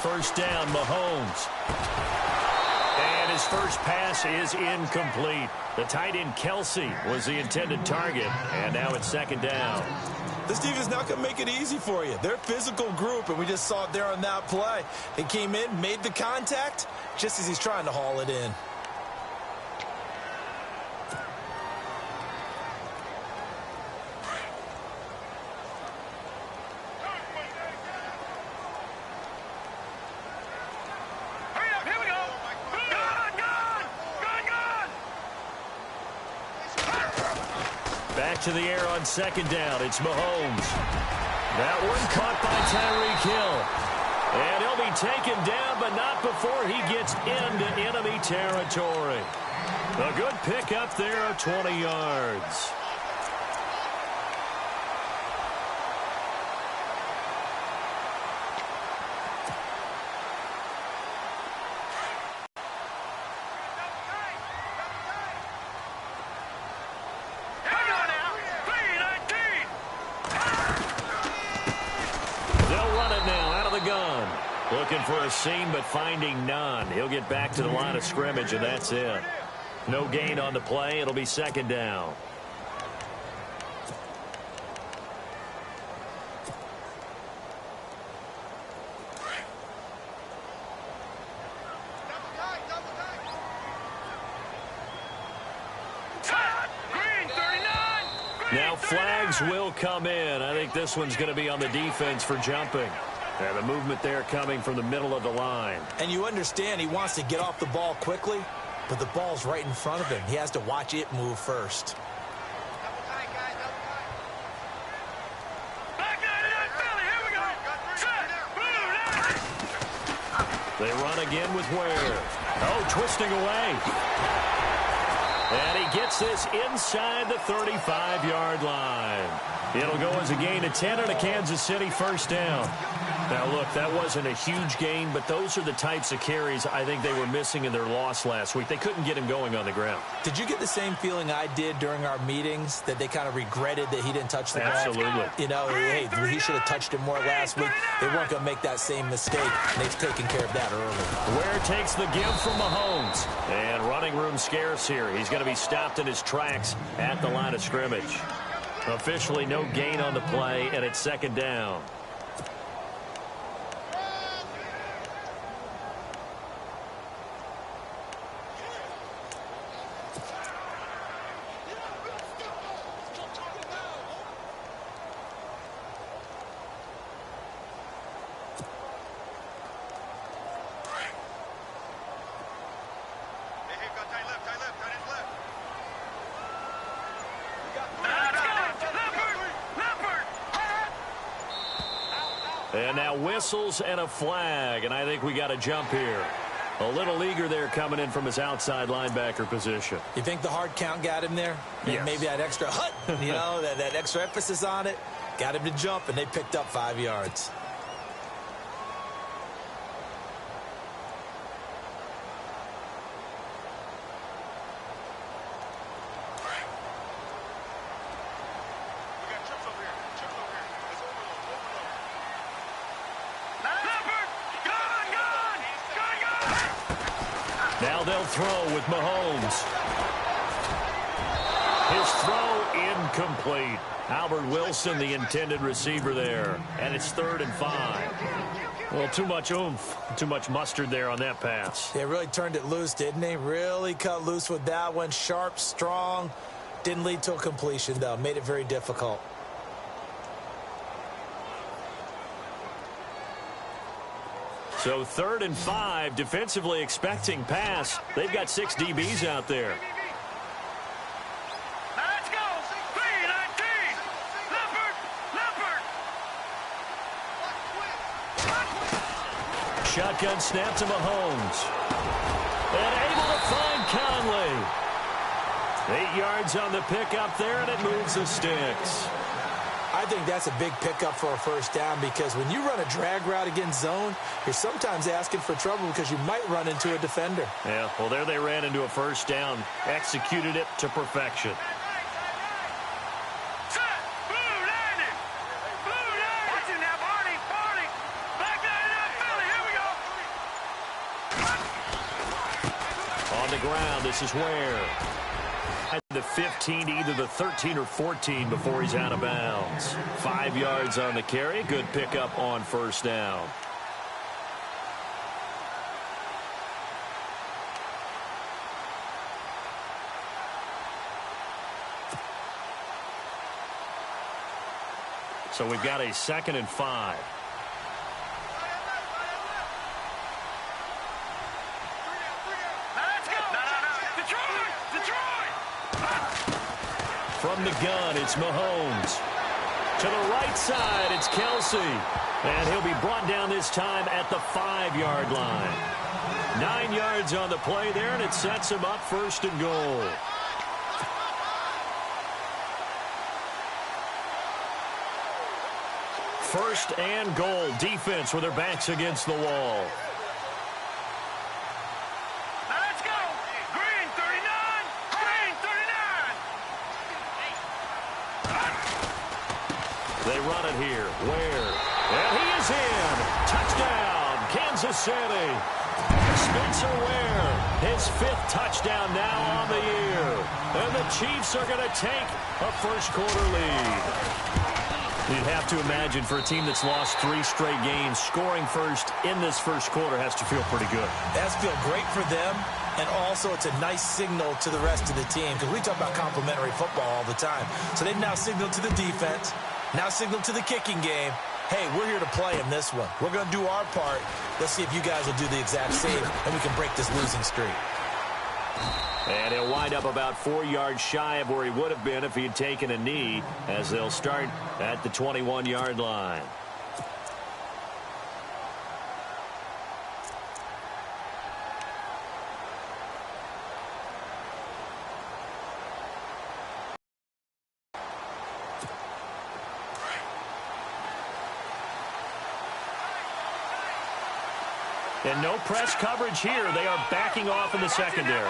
first down, Mahomes. And his first pass is incomplete. The tight end, Kelsey, was the intended target. And now it's second down. This defense is not going to make it easy for you. They're a physical group, and we just saw it there on that play. They came in, made the contact, just as he's trying to haul it in. Back to the air on second down. It's Mahomes. That one caught by Tyreek Hill. And he'll be taken down, but not before he gets into enemy territory. A good pickup there of 20 yards. Looking for a seam, but finding none. He'll get back to the line of scrimmage, and that's it. No gain on the play. It'll be second down. Now flags will come in. I think this one's going to be on the defense for jumping. And the movement there coming from the middle of the line. And you understand he wants to get off the ball quickly, but the ball's right in front of him. He has to watch it move first. They run again with Ware. Oh, twisting away. And he gets this inside the 35-yard line. It'll go as a gain of 10 and a Kansas City first down. Now, look, that wasn't a huge gain, but those are the types of carries I think they were missing in their loss last week. They couldn't get him going on the ground. Did you get the same feeling I did during our meetings, that they kind of regretted that he didn't touch the ball? Absolutely. You know, hey, he should have touched it more last week. They weren't going to make that same mistake, and they've taken care of that early. Ware takes the give from Mahomes. And running room scarce here. He's going to be stopped in his tracks at the line of scrimmage. Officially no gain on the play, and it's second down. And now whistles and a flag, and I think we got a jump here. A little eager there coming in from his outside linebacker position. You think the hard count got him there? Yes. Maybe that extra hut, you know, that extra emphasis on it, got him to jump, and they picked up 5 yards. Now they'll throw with Mahomes. His throw incomplete. Albert Wilson, the intended receiver there. And it's 3rd and 5. Well, too much oomph, too much mustard there on that pass. They really turned it loose, didn't they? Really cut loose with that one. Sharp, strong. Didn't lead to a completion, though. Made it very difficult. So 3rd and 5, defensively expecting pass. They've got 6 DBs out there. Let's go. 3-19. Leopard. Shotgun snap to Mahomes. And able to find Conley. 8 yards on the pickup there, and it moves the sticks. I think that's a big pickup for a first down, because when you run a drag route against zone, you're sometimes asking for trouble because you might run into a defender. Yeah, well, there they ran into a first down. Executed it to perfection. Watch it now, Barney. Back line up, Philly. Here we go. down. This is Ware. At the 15, either the 13 or 14 before he's out of bounds. 5 yards on the carry. Good pickup on first down. So we've got a 2nd and 5. From the gun, it's Mahomes. To the right side, it's Kelsey. And he'll be brought down this time at the 5-yard line. 9 yards on the play there, and it sets him up 1st and goal. First and goal. Defense with their backs against the wall. Now let's go. Green 39. Green 39. They run it here. Ware. And he is in. Touchdown, Kansas City. Spencer Ware, his 5th touchdown now on the year. And the Chiefs are going to take a first-quarter lead. You'd have to imagine for a team that's lost 3 straight games, scoring first in this first quarter has to feel pretty good. It has to feel great for them, and also it's a nice signal to the rest of the team because we talk about complimentary football all the time. So they've now signaled to the defense, now signaled to the kicking game, hey, we're here to play in this one. We're going to do our part. Let's see if you guys will do the exact same, and we can break this losing streak. And he'll wind up about 4 yards shy of where he would have been if he had taken a knee, as they'll start at the 21-yard line. And no press coverage here. They are backing off in the secondary.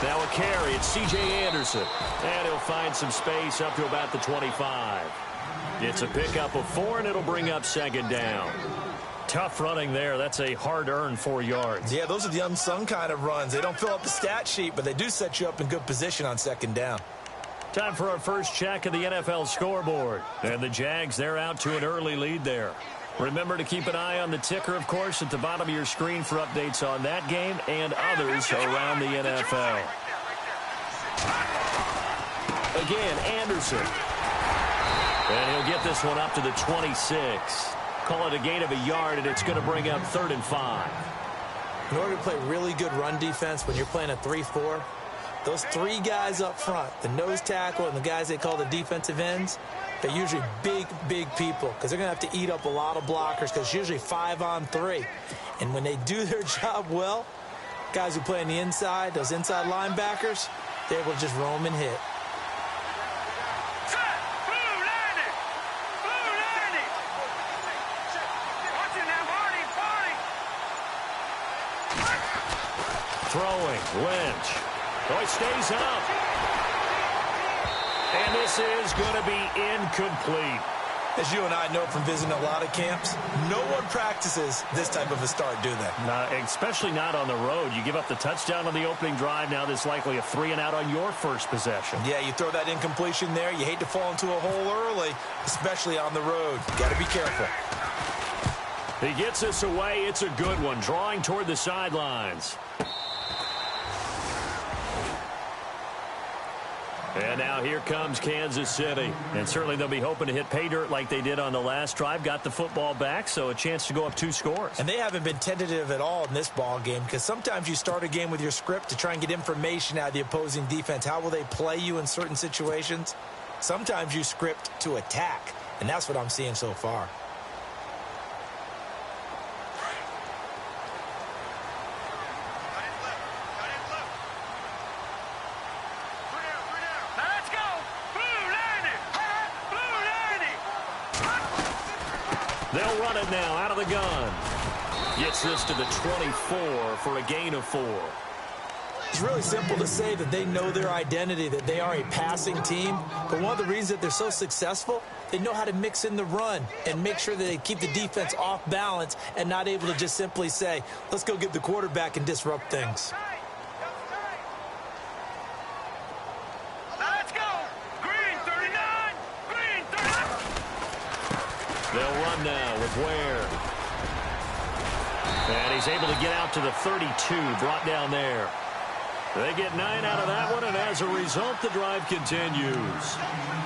Now a carry. It's C.J. Anderson. And he'll find some space up to about the 25. It's a pickup of 4, and it'll bring up 2nd down. Tough running there. That's a hard-earned 4 yards. Yeah, those are the unsung kind of runs. They don't fill up the stat sheet, but they do set you up in good position on 2nd down. Time for our first check of the NFL scoreboard. And the Jags, they're out to an early lead there. Remember to keep an eye on the ticker, of course, at the bottom of your screen for updates on that game and others around the NFL. Again, Anderson. And he'll get this one up to the 26. Call it a gain of a yard, and it's going to bring up 3rd and 5. In order to play really good run defense when you're playing a 3-4, those 3 guys up front, the nose tackle and the guys they call the defensive ends, they're usually big, big people because they're going to have to eat up a lot of blockers because it's usually 5-on-3. And when they do their job well, guys who play on the inside, those inside linebackers, they're able to just roam and hit. Throwing, Lynch. Oh, he stays up. And this is going to be incomplete. As you and I know from visiting a lot of camps, no one practices this type of a start, do they? Not, especially not on the road. You give up the touchdown on the opening drive. Now there's likely a 3-and-out on your first possession. Yeah, you throw that incompletion there. You hate to fall into a hole early, especially on the road. Got to be careful. He gets this away. It's a good one. Drawing toward the sidelines. And now here comes Kansas City. And certainly they'll be hoping to hit pay dirt like they did on the last drive. Got the football back, so a chance to go up 2 scores. And they haven't been tentative at all in this ball game because sometimes you start a game with your script to try and get information out of the opposing defense. How will they play you in certain situations? Sometimes you script to attack, and that's what I'm seeing so far. They'll run it now out of the gun. Gets this to the 24 for a gain of 4. It's really simple to say that they know their identity, that they are a passing team. But one of the reasons that they're so successful, they know how to mix in the run and make sure that they keep the defense off balance and not able to just simply say, let's go get the quarterback and disrupt things. Let's go. Green 39. Green 39. They'll run now with Ware. And he's able to get out to the 32, brought down there. They get 9 out of that one, and as a result, the drive continues.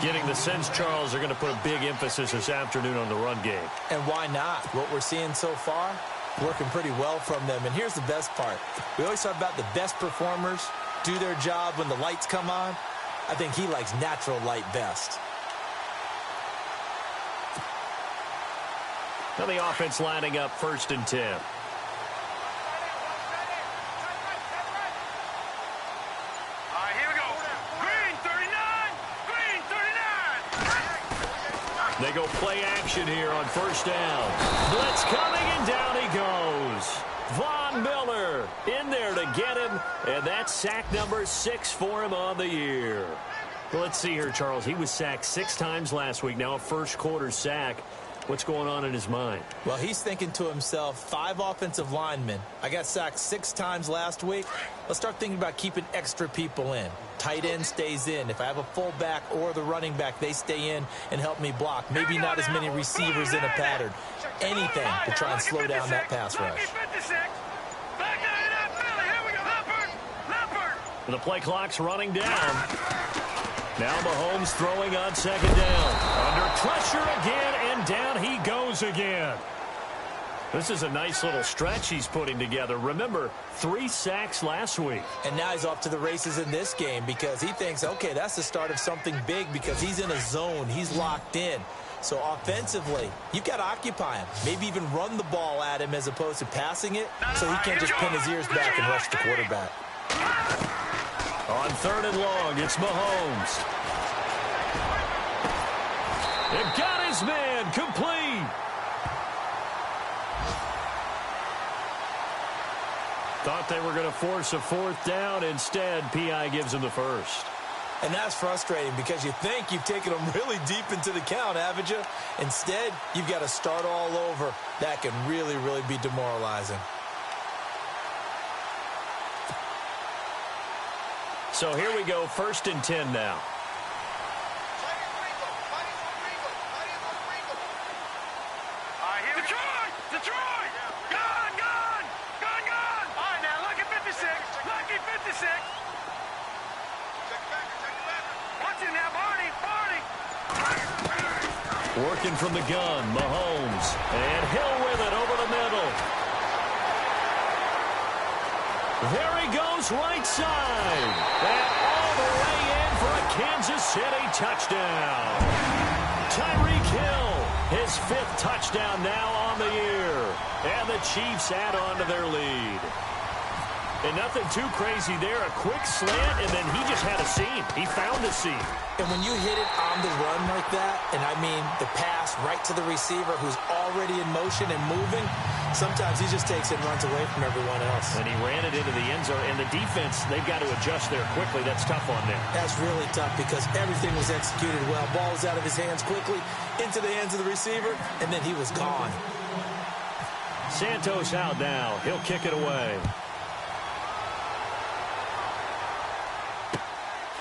Getting the sense, Charles, they're going to put a big emphasis this afternoon on the run game. And why not? What we're seeing so far, working pretty well from them. And here's the best part. We always talk about the best performers do their job when the lights come on. I think he likes natural light best. Now the offense lining up 1st and 10. They go play action here on 1st down. Blitz coming, and down he goes. Von Miller in there to get him, and that's sack number 6 for him on the year. Well, let's see here, Charles. He was sacked 6 times last week. Now a first-quarter sack. What's going on in his mind? Well, he's thinking to himself, 5 offensive linemen. I got sacked 6 times last week. Let's start thinking about keeping extra people in. Tight end stays in. If I have a fullback or the running back, they stay in and help me block. Maybe not as many receivers in a pattern. Anything to try and slow down that pass rush. The play clock's running down. Now Mahomes throwing on 2nd down. Under pressure again, and down he goes again. This is a nice little stretch he's putting together. Remember, 3 sacks last week. And now he's off to the races in this game because he thinks, okay, that's the start of something big because he's in a zone. He's locked in. So offensively, you've got to occupy him. Maybe even run the ball at him as opposed to passing it so he can't just pin his ears back and rush the quarterback. On 3rd and long, it's Mahomes. They've got his man complete. Thought they were going to force a 4th down. Instead, P.I. gives him the 1st. And that's frustrating because you think you've taken them really deep into the count, haven't you? Instead, you've got to start all over. That can really, really be demoralizing. So here we go, 1st and 10 now. Detroit! Gone! All right, now look at 56. Lucky 56. Watch it now, Barney. Working from the gun, Mahomes. And Hill with it over the middle. There he goes, right side. And all the way in for a Kansas City touchdown. Tyreek Hill, his 5th touchdown now on the year. And the Chiefs add on to their lead. And nothing too crazy there. A quick slant, and then he just had a seam. He found a seam. And when you hit it on the run like that, and I mean the pass right to the receiver who's already in motion and moving, sometimes he just takes it and runs away from everyone else. And he ran it into the end zone. And the defense, they've got to adjust there quickly. That's tough on them. That's really tough because everything was executed well. Ball was out of his hands quickly, into the hands of the receiver, and then he was gone. Santos out now. He'll kick it away.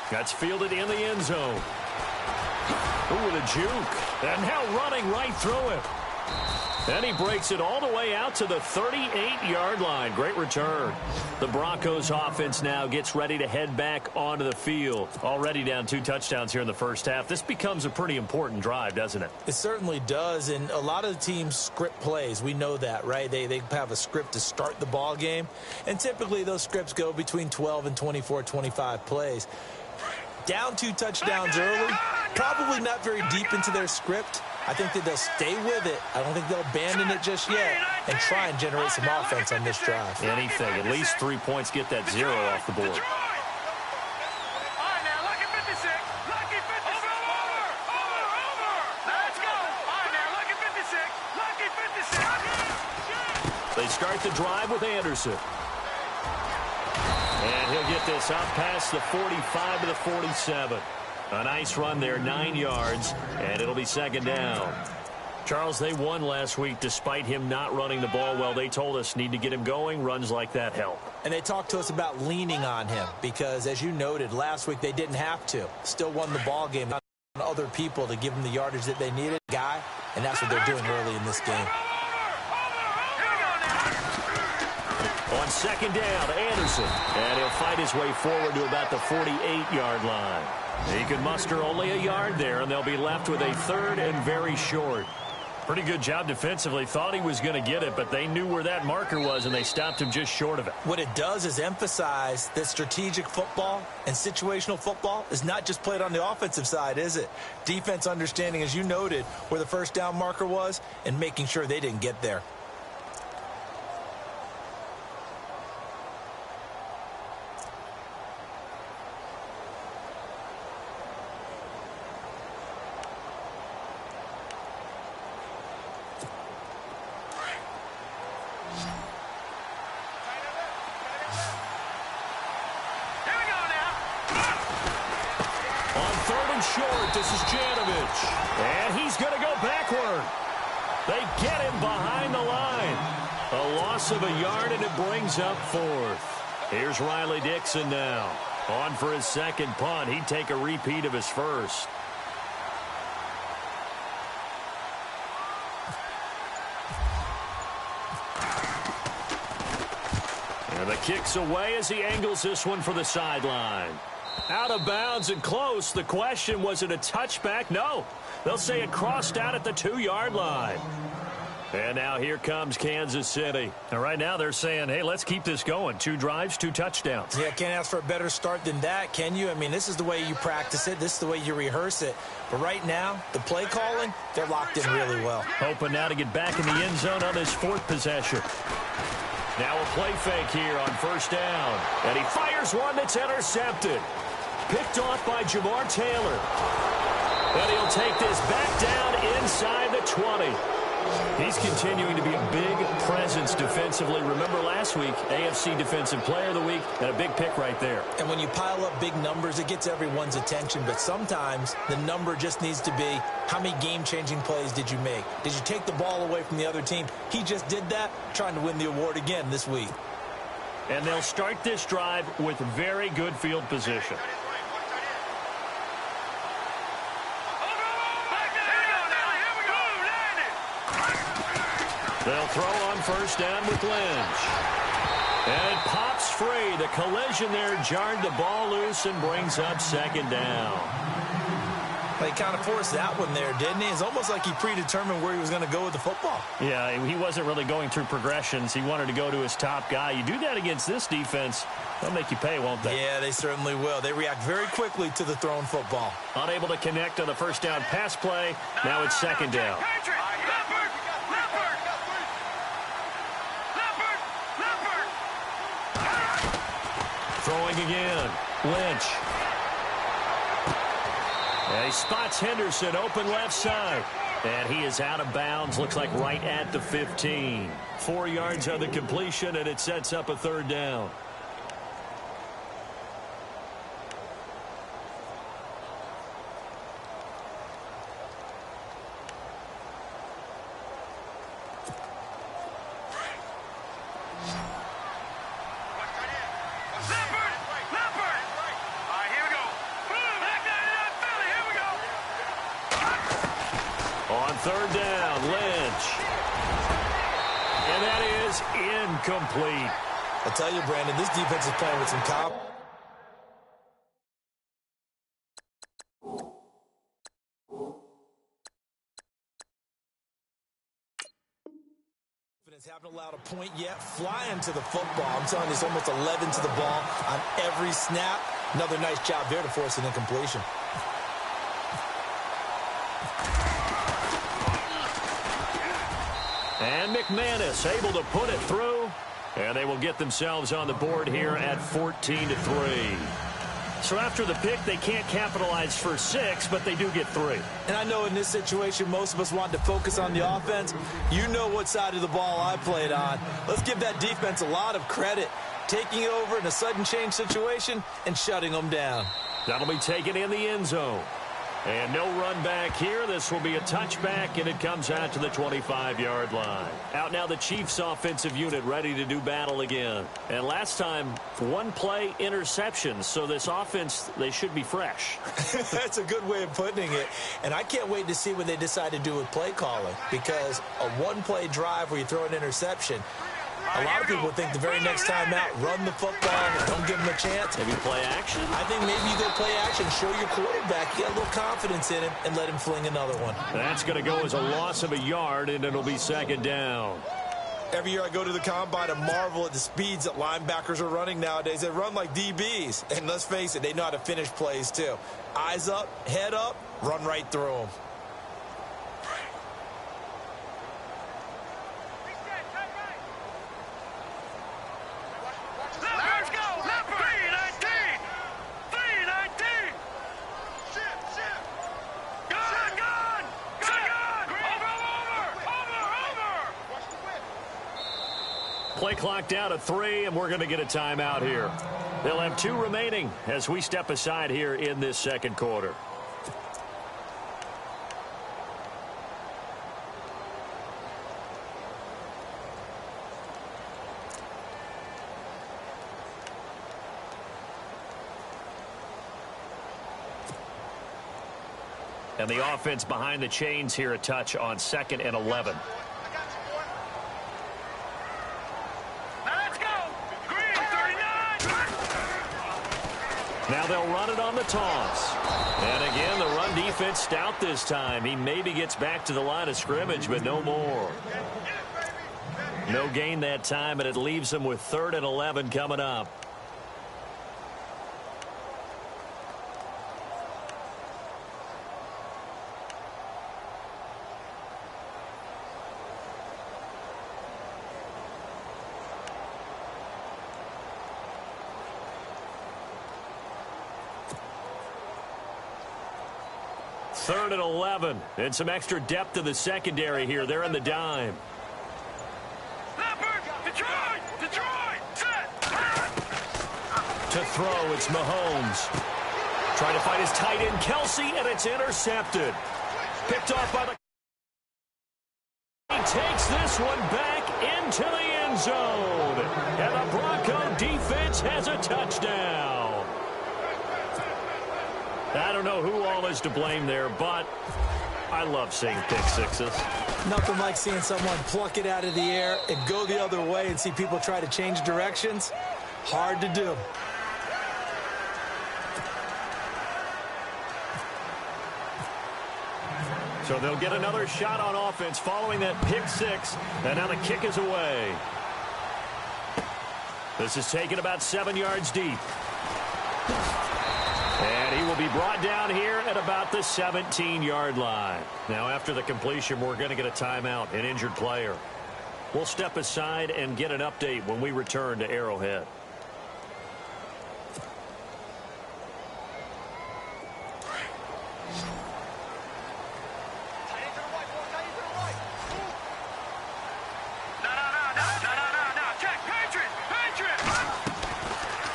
That's fielded in the end zone. Ooh, with a juke. And now running right through it. And he breaks it all the way out to the 38-yard line. Great return. The Broncos offense now gets ready to head back onto the field. Already down 2 touchdowns here in the first half. This becomes a pretty important drive, doesn't it? It certainly does, and a lot of the teams script plays. We know that, right? They have a script to start the ball game, and typically those scripts go between 12 and 24, 25 plays. Down 2 touchdowns early, probably not very deep into their script. I think that they'll stay with it. I don't think they'll abandon it just yet and try and generate some offense on this drive. Anything. At least 3 points, get that 0 off the board. All right, now look at 56. Lucky 56. Over. Let's go. All right, now look at 56. Lucky 56. They start the drive with Anderson. And he'll he'll get this up past the 45 to the 47. A nice run there, 9 yards, and it'll be second down. Charles, they won last week despite him not running the ball well. They told us need to get him going. Runs like that help. And they talked to us about leaning on him because, as you noted, last week they didn't have to. Still won the ball game on other people to give them the yardage that they needed, and that's what they're doing early in this game. On second down, Anderson, and he'll fight his way forward to about the 48-yard line. He can muster only a yard there, and they'll be left with a third and very short. Pretty good job defensively. Thought he was going to get it, but they knew where that marker was, and they stopped him just short of it. What it does is emphasize that strategic football and situational football is not just played on the offensive side, is it? Defense understanding, as you noted, where the first down marker was and making sure they didn't get there. Short, this is Janovich, and he's going to go backward. They get him behind the line. A loss of a yard, and it brings up fourth. Here's Riley Dixon now. On for his second punt. He'd take a repeat of his first. And the kick's away as he angles this one for the sideline. Out of bounds and close. The question, was it a touchback? No. They'll say it crossed out at the 2-yard line. And now here comes Kansas City. And right now they're saying, hey, let's keep this going. 2 drives, 2 touchdowns. Yeah, can't ask for a better start than that, can you? I mean, this is the way you practice it. This is the way you rehearse it. But right now, the play calling, they're locked in really well. Hoping now to get back in the end zone on his 4th possession. Now a play fake here on first down. And he fires one that's intercepted. Picked off by Jamar Taylor. And he'll take this back down inside the 20. He's continuing to be a big presence defensively. Remember last week, AFC Defensive Player of the Week, and a big pick right there. And when you pile up big numbers, it gets everyone's attention. But sometimes the number just needs to be, how many game-changing plays did you make? Did you take the ball away from the other team? He just did that, trying to win the award again this week. And they'll start this drive with very good field position. They'll throw on first down with Lynch. And it pops free. The collision there jarred the ball loose and brings up second down. Well, he kind of forced that one there, didn't he? It's almost like he predetermined where he was going to go with the football. Yeah, he wasn't really going through progressions. He wanted to go to his top guy. You do that against this defense, they'll make you pay, won't they? Yeah, they certainly will. They react very quickly to the thrown football. Unable to connect on the first down pass play. Now it's second down. Throwing again. Lynch. And he spots Henderson open left side. And he is out of bounds. Looks like right at the 15. 4 yards on the completion, and it sets up a third down. Third down, Lynch. And that is incomplete. I tell you, Brandon, this defense is playing with some confidence. Haven't allowed a point yet. Flying to the football. I'm telling you, it's almost 11 to the ball on every snap. Another nice job there to force an incompletion. And McManus able to put it through. And they will get themselves on the board here at 14-3. So after the pick, they can't capitalize for 6, but they do get 3. And I know in this situation, most of us want to focus on the offense. You know what side of the ball I played on. Let's give that defense a lot of credit. taking it over in a sudden change situation and shutting them down. That'll be taken in the end zone. And no run back here. This will be a touchback, and it comes out to the 25-yard line. Out now the Chiefs offensive unit ready to do battle again. And last time, one play interception. So this offense, they should be fresh. That's a good way of putting it. And I can't wait to see what they decide to do with play calling, because a one-play drive where you throw an interception, a lot of people think the very next time out, run the football and don't give them a chance. Maybe play action? I think maybe you go play action, show your quarterback, get a little confidence in him, and let him fling another one. That's going to go as a loss of a yard, and it'll be second down. Every year I go to the combine and marvel at the speeds that linebackers are running nowadays. They run like DBs. And let's face it, they know how to finish plays too. Eyes up, head up, run right through them. Play clock down to 3, and we're going to get a timeout here. They'll have 2 remaining as we step aside here in this second quarter. And the offense behind the chains here a touch on 2nd and 11. Now they'll run it on the toss. And again, the run defense stout this time. He maybe gets back to the line of scrimmage, but no more. No gain that time, and it leaves them with 3rd and 11 coming up. Third and 11, and some extra depth to the secondary here. They're in the dime. To throw, it's Mahomes. Trying to find his tight end, Kelsey, and it's intercepted. Picked off by the... He takes this one back into the end zone. And the Bronco defense has a touchdown. I don't know who all is to blame there, but I love seeing pick sixes. Nothing like seeing someone pluck it out of the air and go the other way and see people try to change directions. Hard to do. So they'll get another shot on offense following that pick six, and now the kick is away. This is taken about 7 yards deep. And he will be brought down here at about the 17-yard line. Now, after the completion, we're going to get a timeout, an injured player. We'll step aside and get an update when we return to Arrowhead.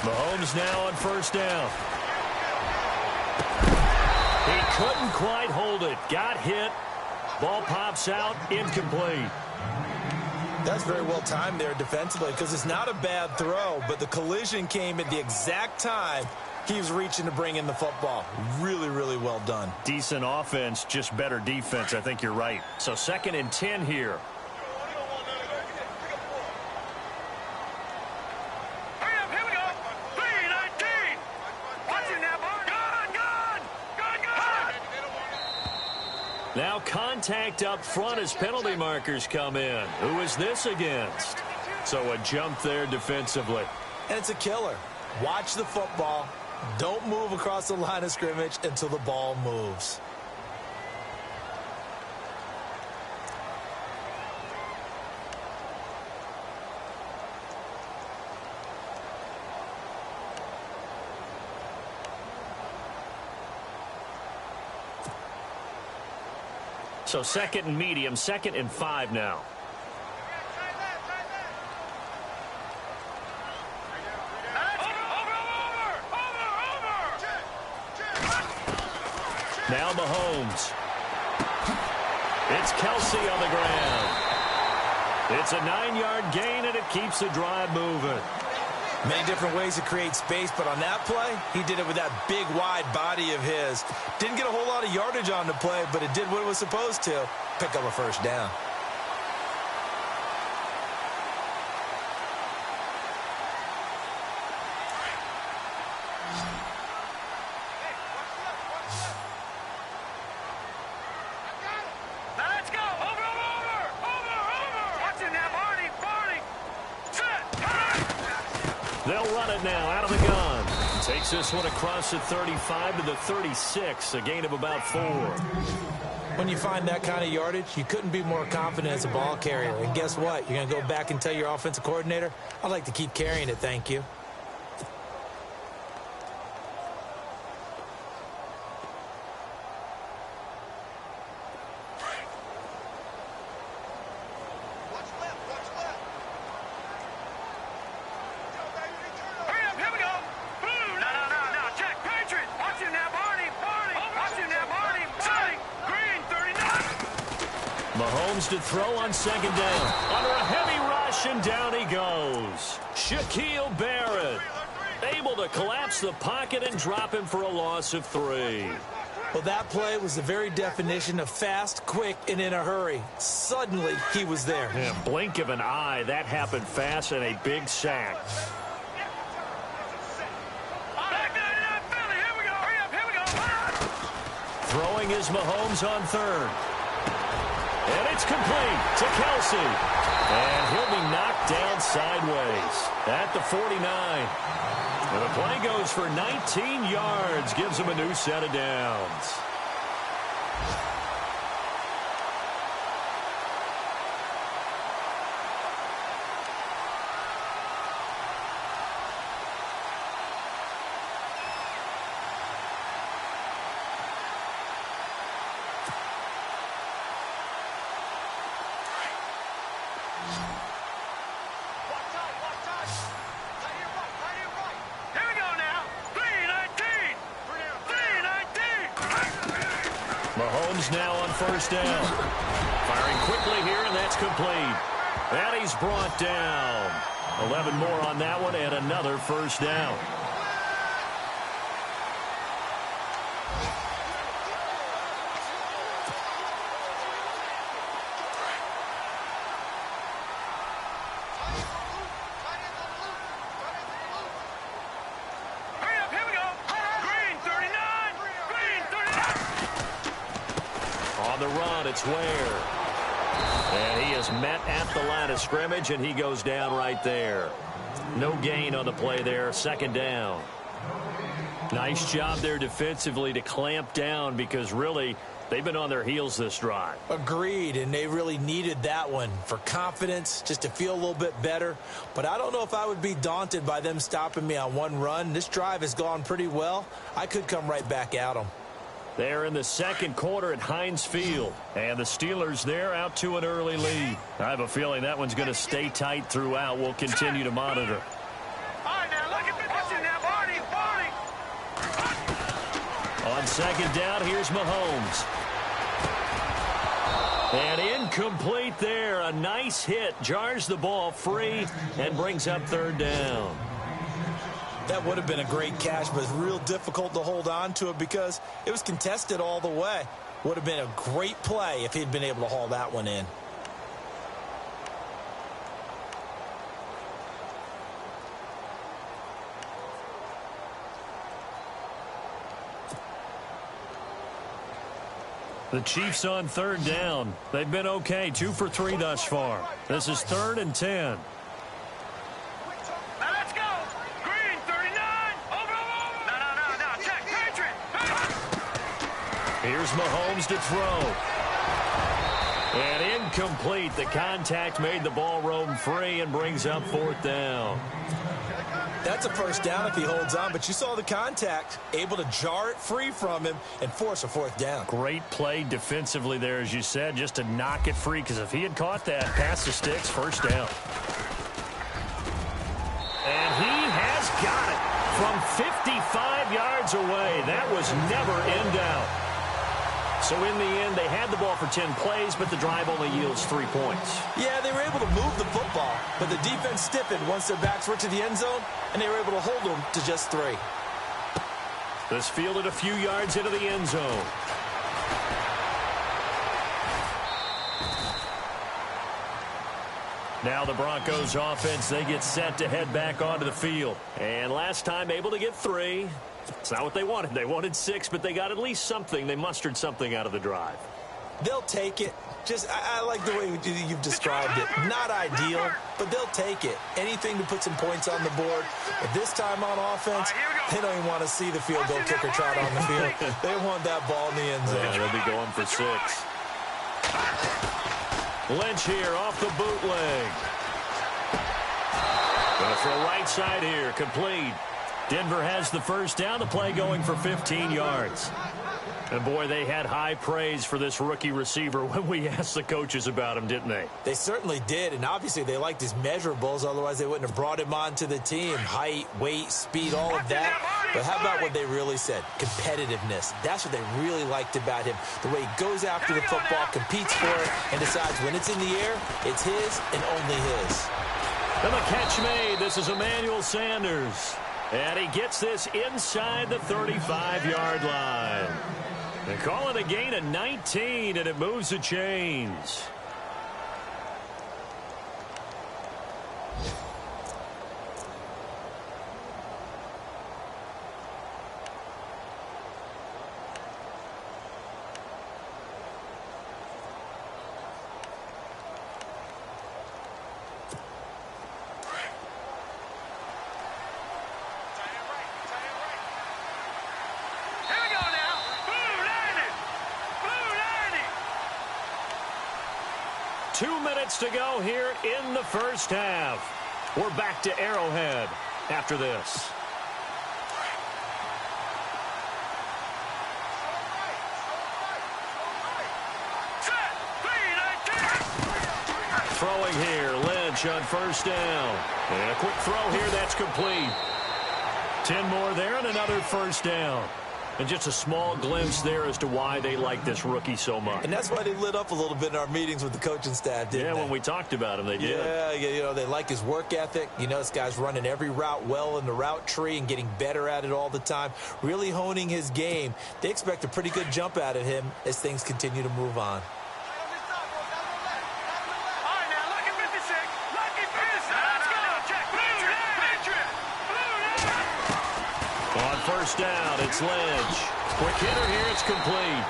Mahomes now on first down. He couldn't quite hold it. Got hit. Ball pops out. Incomplete. That's very well timed there defensively, because it's not a bad throw, but the collision came at the exact time he was reaching to bring in the football. Really, really well done. Decent offense, just better defense. I think you're right. So 2nd and 10 here. Now contact up front as penalty markers come in. Who is this against? So a jump there defensively. And it's a killer. Watch the football. Don't move across the line of scrimmage until the ball moves. So 2nd and medium, 2nd and 5 now. Now Mahomes. It's Kelsey on the ground. It's a 9-yard gain, and it keeps the drive moving. Many different ways to create space, but on that play, he did it with that big, wide body of his. Didn't get a whole lot of yardage on the play, but it did what it was supposed to. Pick up a first down. They'll run it now out of the gun. Takes this one across the 35 to the 36, a gain of about 4. When you find that kind of yardage, you couldn't be more confident as a ball carrier. And guess what? You're going to go back and tell your offensive coordinator, I'd like to keep carrying it, thank you. Mahomes to throw on second down. Under a heavy rush, and down he goes. Shaquille Barrett able to collapse the pocket and drop him for a loss of 3. Well, that play was the very definition of fast, quick, and in a hurry. Suddenly, he was there. Yeah, blink of an eye, that happened fast, and a big sack. Throwing is Mahomes on third. And it's complete to Kelsey. And he'll be knocked down sideways at the 49. And the play goes for 19 yards, gives him a new set of downs. Mahomes now on first down. Firing quickly here, and that's complete. And he's brought down. 11 more on that one, and another first down. It's Ware. And he is met at the line of scrimmage, and he goes down right there. No gain on the play there. Second down. Nice job there defensively to clamp down, because really they've been on their heels this drive. Agreed, and they really needed that one for confidence, just to feel a little bit better. But I don't know if I would be daunted by them stopping me on one run. This drive has gone pretty well. I could come right back at them. They're in the second quarter at Heinz Field, and the Steelers there out to an early lead. I have a feeling that one's going to stay tight throughout. We'll continue to monitor. All right, now look at watching now, Barney. On second down, here's Mahomes. And incomplete there. A nice hit. Jars the ball free and brings up third down. That would have been a great catch, but it's real difficult to hold on to it because it was contested all the way. Would have been a great play if he'd been able to haul that one in. The Chiefs on third down. They've been okay, 2 for 3 thus far. This is 3rd and 10. Here's Mahomes to throw. And incomplete. The contact made the ball roam free and brings up 4th down. That's a first down if he holds on, but you saw the contact. Able to jar it free from him and force a 4th down. Great play defensively there, as you said, just to knock it free, because if he had caught that, past the sticks, first down. And he has got it from 55 yards away. That was never in doubt. So in the end, they had the ball for 10 plays, but the drive only yields 3 points. Yeah, they were able to move the football, but the defense stiffened once their backs were to the end zone, and they were able to hold them to just 3. This fielded a few yards into the end zone. Now the Broncos offense, they get set to head back onto the field. And last time able to get 3. It's not what they wanted. They wanted 6, but they got at least something. They mustered something out of the drive. They'll take it. I like the way you've described it. Not ideal, but they'll take it. Anything to put some points on the board. But this time on offense, they don't even want to see the field goal kicker trot on the field. They want that ball in the end zone. Yeah, they'll be going for 6. Lynch here off the bootleg. Gonna throw right side here, complete. Denver has the first down, the play going for 15 yards. And boy, they had high praise for this rookie receiver when we asked the coaches about him, didn't they? They certainly did, and obviously they liked his measurables, otherwise they wouldn't have brought him onto the team. Height, weight, speed, all of that. But how about what they really said? Competitiveness. That's what they really liked about him. The way he goes after the football, competes for it, and decides when it's in the air, it's his and only his. And the catch made. This is Emmanuel Sanders. And he gets this inside the 35-yard line. They call it a gain of 19, and it moves the chains. To go here in the first half. We're back to Arrowhead after this. Throwing here, Lynch on first down. And a quick throw here, that's complete. 10 more there and another first down. And just a small glimpse there as to why they like this rookie so much. And that's why they lit up a little bit in our meetings with the coaching staff, didn't they? Yeah, when we talked about him, they did. Yeah, you know, they like his work ethic. You know, this guy's running every route well in the route tree and getting better at it all the time, really honing his game. They expect a pretty good jump out of him as things continue to move on. First down, it's Lynch. Quick hitter here, it's complete.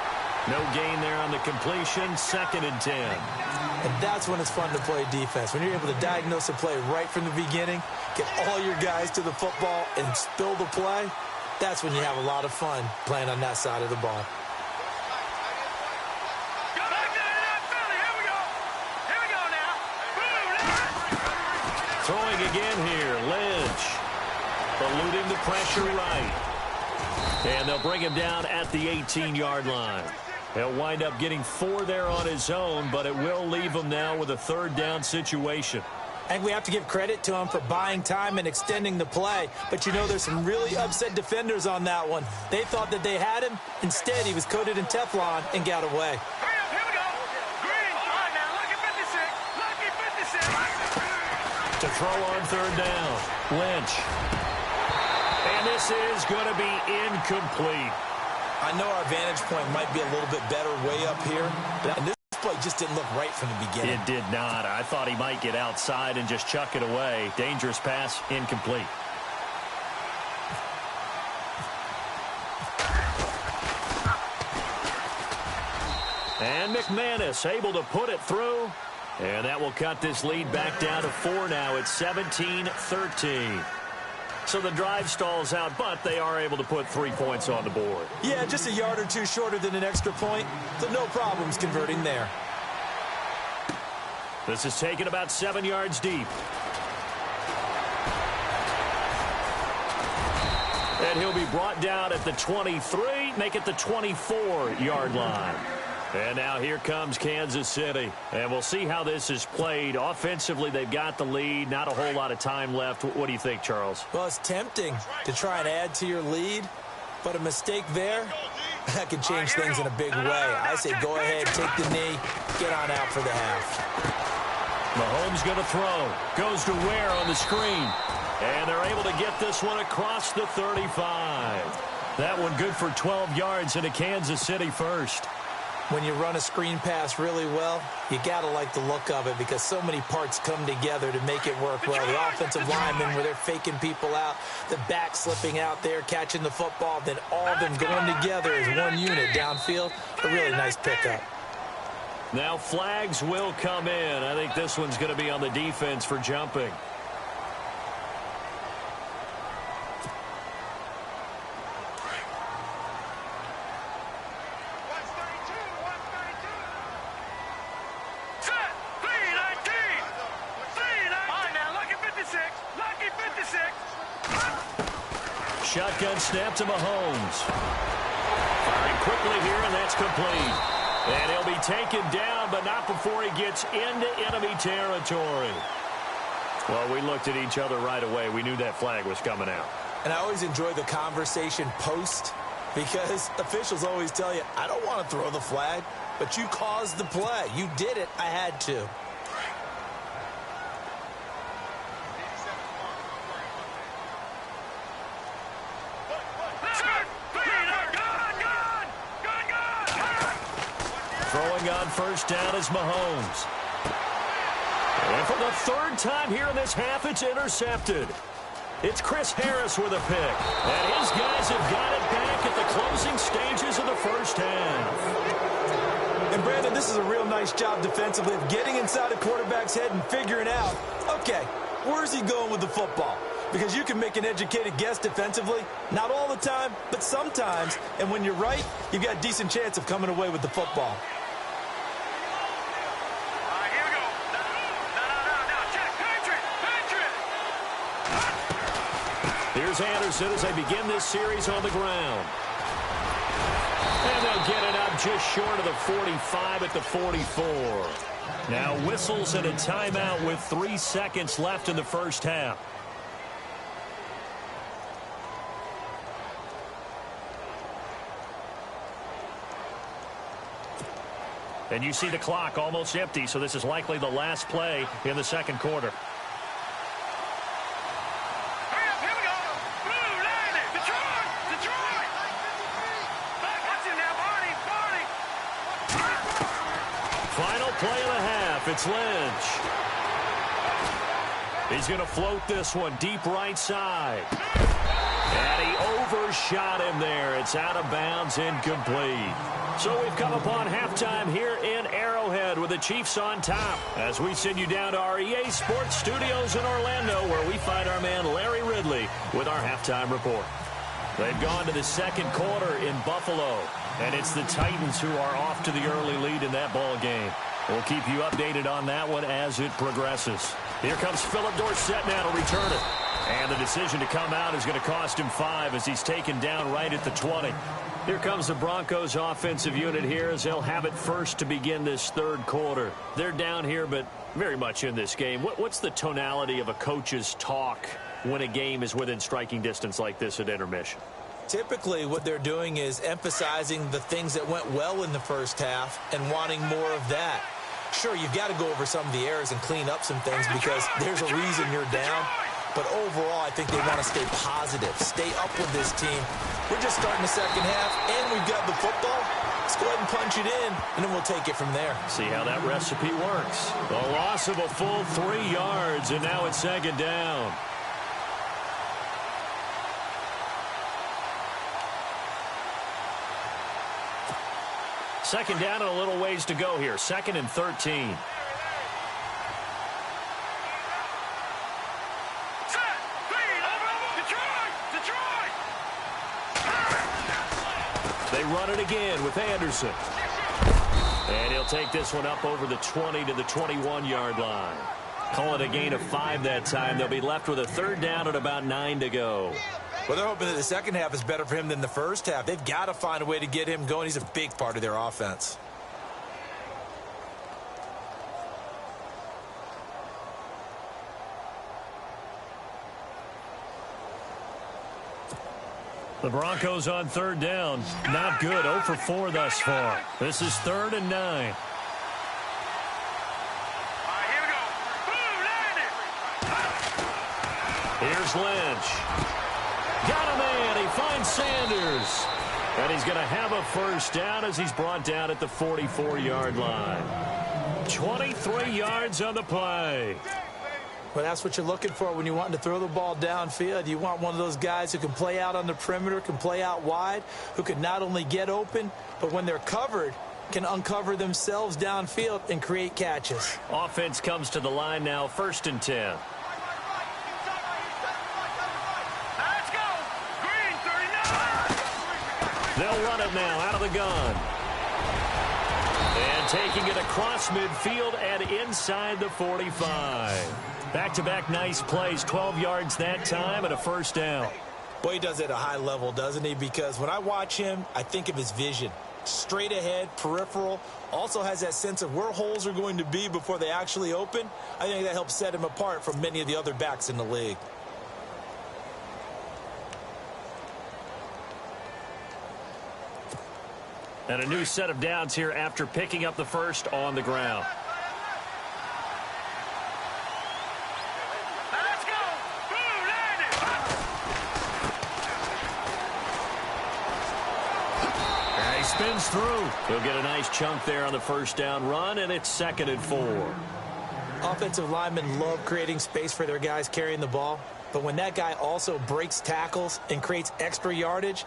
No gain there on the completion, 2nd and 10. And that's when it's fun to play defense. When you're able to diagnose a play right from the beginning, get all your guys to the football and spill the play, that's when you have a lot of fun playing on that side of the ball. Throwing again here, Lynch. Eluding the pressure right. And they'll bring him down at the 18-yard line. He'll wind up getting 4 there on his own, but it will leave him now with a 3rd down situation. And we have to give credit to him for buying time and extending the play. But, you know, there's some really upset defenders on that one. They thought that they had him. Instead, he was coated in Teflon and got away. To throw on 3rd down, Lynch. And this is going to be incomplete. I know our vantage point might be a little bit better way up here, but this play just didn't look right from the beginning. It did not. I thought he might get outside and just chuck it away. Dangerous pass, incomplete. And McManus able to put it through. And that will cut this lead back down to 4 now. It's 17-13. So the drive stalls out, but they are able to put 3 points on the board. Yeah, just a yard or two shorter than an extra point, so no problems converting there. This is taken about 7 yards deep. And he'll be brought down at the 23, make it the 24-yard line. And now here comes Kansas City. And we'll see how this is played. Offensively, they've got the lead. Not a whole lot of time left. What do you think, Charles? Well, it's tempting to try and add to your lead. But a mistake there, that can change things in a big way. I say go ahead, take the knee, get on out for the half. Mahomes going to throw. Goes to Ware on the screen. And they're able to get this one across the 35. That one good for 12 yards into Kansas City first. When you run a screen pass really well, you got to like the look of it because so many parts come together to make it work well. The offensive linemen where they're faking people out, the back slipping out there, catching the football, then all of them going together as one unit downfield. A really nice pickup. Now flags will come in. I think this one's going to be on the defense for jumping. Shotgun snap to Mahomes. Firing quickly here, and that's complete. And he'll be taken down, but not before he gets into enemy territory. Well, we looked at each other right away. We knew that flag was coming out. And I always enjoy the conversation post because officials always tell you, I don't want to throw the flag, but you caused the play. You did it. I had to. Throwing on first down is Mahomes. And for the third time here in this half, it's intercepted. It's Chris Harris with a pick. And his guys have got it back at the closing stages of the first half. And, Brandon, this is a real nice job defensively of getting inside a quarterback's head and figuring out, okay, where's he going with the football? Because you can make an educated guess defensively, not all the time, but sometimes. And when you're right, you've got a decent chance of coming away with the football. Here's Anderson as they begin this series on the ground. And they'll get it up just short of the 45 at the 44. Now whistles and a timeout with 3 seconds left in the first half. And you see the clock almost empty, so this is likely the last play in the second quarter. Final play of the half. It's Lynch. He's going to float this one deep right side. And he overshot him there. It's out of bounds, incomplete. So we've come upon halftime here in Arrowhead with the Chiefs on top as we send you down to our EA Sports Studios in Orlando where we find our man Larry Ridley with our halftime report. They've gone to the second quarter in Buffalo, and it's the Titans who are off to the early lead in that ball game. We'll keep you updated on that one as it progresses. Here comes Philip Dorsett now to return it. And the decision to come out is going to cost him 5 as he's taken down right at the 20. Here comes the Broncos offensive unit here as they'll have it first to begin this third quarter. They're down here, but very much in this game. What's the tonality of a coach's talk when a game is within striking distance like this at intermission? Typically, what they're doing is emphasizing the things that went well in the first half and wanting more of that. Sure, you've got to go over some of the errors and clean up some things because there's a reason you're down. But overall, I think they want to stay positive, stay up with this team. We're just starting the second half, and we've got the football. Let's go ahead and punch it in, and then we'll take it from there. See how that recipe works. The loss of a full 3 yards, and now it's second down. Second down and a little ways to go here. 2nd and 13. They run it again with Anderson. And he'll take this one up over the 20 to the 21-yard line. Call it a gain of 5 that time. They'll be left with a third down and about 9 to go. Well, they're hoping that the second half is better for him than the first half. They've got to find a way to get him going. He's a big part of their offense. The Broncos on third down. Not good. 0 for 4 thus far. This is 3rd and 9. All right, here we go. Boom, landed. Here's Lynch. Got a man. He finds Sanders. And he's going to have a first down as he's brought down at the 44-yard line. 23 yards on the play. Well, that's what you're looking for when you want to throw the ball downfield. You want one of those guys who can play out on the perimeter, can play out wide, who can not only get open, but when they're covered, can uncover themselves downfield and create catches. Offense comes to the line now, 1st and 10. Let's go. Green, 39. They'll run it now out of the gun. And taking it across midfield and inside the 45. Back-to-back nice plays, 12 yards that time and a first down. Boy, he does it at a high level, doesn't he? Because when I watch him, I think of his vision. Straight ahead, peripheral, also has that sense of where holes are going to be before they actually open. I think that helps set him apart from many of the other backs in the league. And a new set of downs here after picking up the first on the ground. Let's go. Boom, landed. And he spins through. He'll get a nice chunk there on the first down run, and it's 2nd and 4. Offensive linemen love creating space for their guys carrying the ball. But when that guy also breaks tackles and creates extra yardage,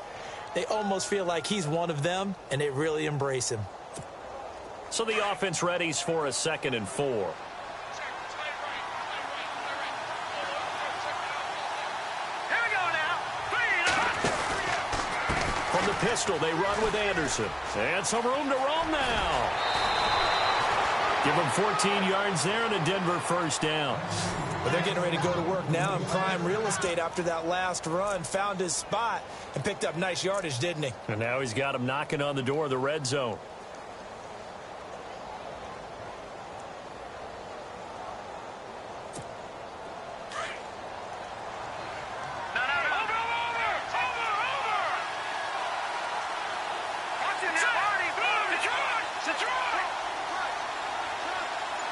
they almost feel like he's one of them, and they really embrace him. So the offense readies for a 2nd and 4. Here we go now. From the pistol, they run with Anderson. And some room to roam now. Give them 14 yards there and a Denver first down. But they're getting ready to go to work now in prime real estate after that last run. Found his spot and picked up nice yardage, didn't he? And now he's got him knocking on the door of the red zone. No. Over. Watch it now, Barney. Boom, Detroit.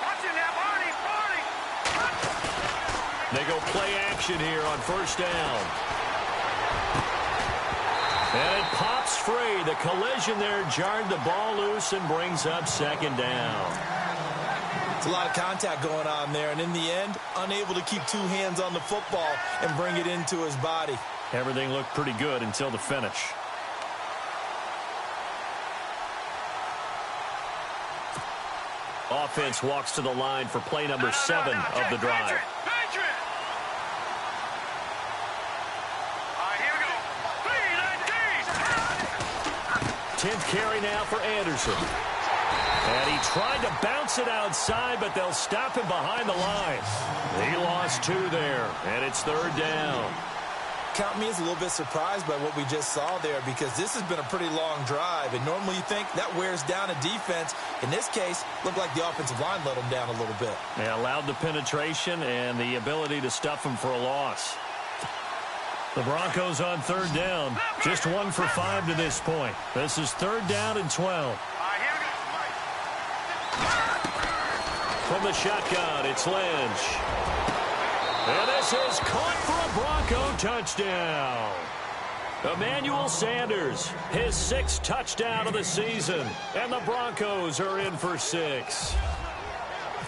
Watch it now, Barney. They go play action here on first down. And it pops free. The collision there jarred the ball loose and brings up 2nd down. It's a lot of contact going on there, and in the end, unable to keep 2 hands on the football and bring it into his body. Everything looked pretty good until the finish. Offense walks to the line for play number 7 of the drive. Patriot. All right, here we go. 10th carry now for Anderson. And he tried to bounce it outside, but they'll stop him behind the line. He lost 2 there, and it's 3rd down. Count me as a little bit surprised by what we just saw there, because this has been a pretty long drive, and normally you think that wears down a defense. In this case, looked like the offensive line let them down a little bit. They allowed the penetration and the ability to stuff him for a loss. The Broncos on 3rd down, just 1 for 5 to this point. This is 3rd down and 12. From the shotgun, it's Lynch. And this is caught for a Bronco touchdown. Emmanuel Sanders, his 6th touchdown of the season. And the Broncos are in for 6.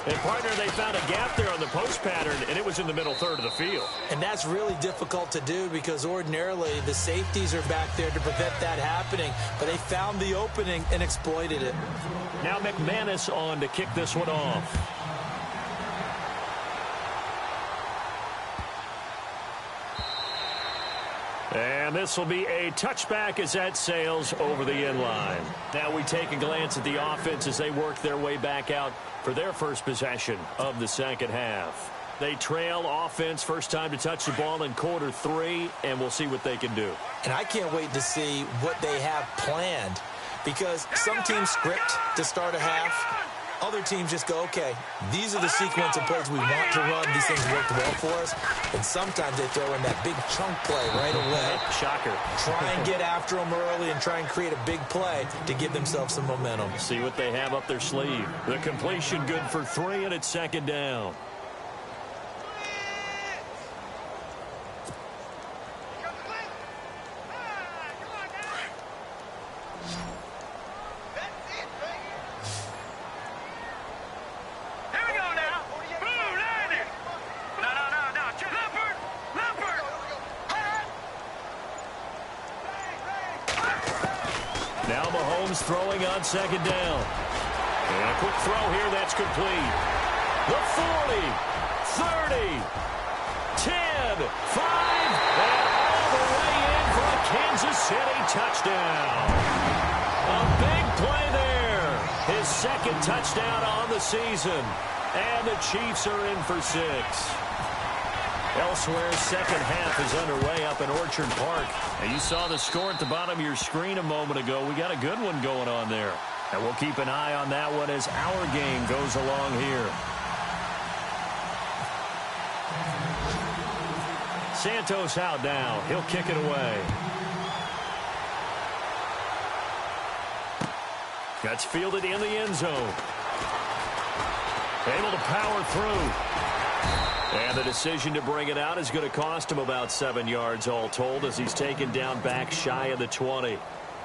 And, partner, they found a gap there on the post pattern, and it was in the middle third of the field. And that's really difficult to do because ordinarily the safeties are back there to prevent that happening. But they found the opening and exploited it. Now McManus on to kick this one off. And this will be a touchback as that sails over the end line. Now we take a glance at the offense as they work their way back out for their first possession of the second half. They trail offense, first time to touch the ball in quarter 3, and we'll see what they can do. And I can't wait to see what they have planned, because some teams script to start a half, Other teams just go, okay, these are the sequence of plays we want to run. These things worked well for us. And sometimes they throw in that big chunk play right away. Shocker. Try and get after them early and try and create a big play to give themselves some momentum. See what they have up their sleeve. The completion good for 3, and it's second down. Now Mahomes throwing on second down. And a quick throw here that's complete. The 40, 30, 10, 5, and all the way in for a Kansas City touchdown. A big play there. His second touchdown on the season. And the Chiefs are in for 6. Elsewhere, second half is underway up in Orchard Park. And you saw the score at the bottom of your screen a moment ago. We got a good one going on there. And we'll keep an eye on that one as our game goes along here. Santos out now. He'll kick it away. That's fielded in the end zone. Able to power through. And the decision to bring it out is going to cost him about 7 yards all told as he's taken down back shy of the 20.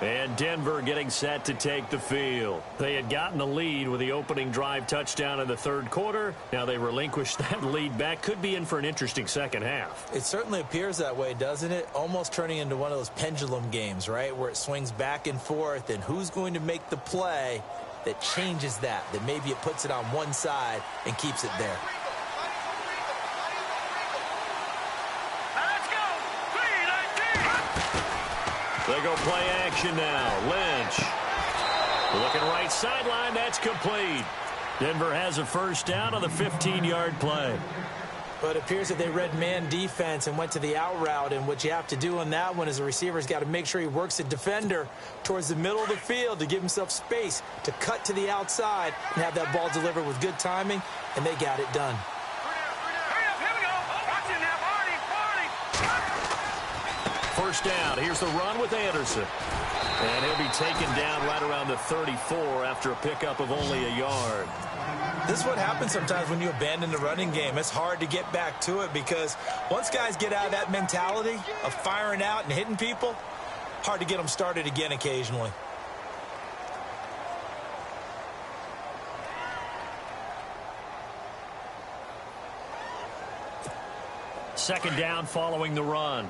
And Denver getting set to take the field. They had gotten the lead with the opening drive touchdown in the third quarter. Now they relinquished that lead back. Could be in for an interesting second half. It certainly appears that way, doesn't it? Almost turning into one of those pendulum games, right, where it swings back and forth, and who's going to make the play that changes that maybe it puts it on one side and keeps it there. They go play action now. Lynch. Looking right sideline. That's complete. Denver has a first down on the 15-yard play. But it appears that they read man defense and went to the out route. And what you have to do on that one is the receiver's got to make sure he works the defender towards the middle of the field to give himself space to cut to the outside and have that ball delivered with good timing. And they got it done. First down. Here's the run with Anderson. And he'll be taken down right around the 34 after a pickup of only a yard. This is what happens sometimes when you abandon the running game. It's hard to get back to it because once guys get out of that mentality of firing out and hitting people, hard to get them started again occasionally. Second down following the run.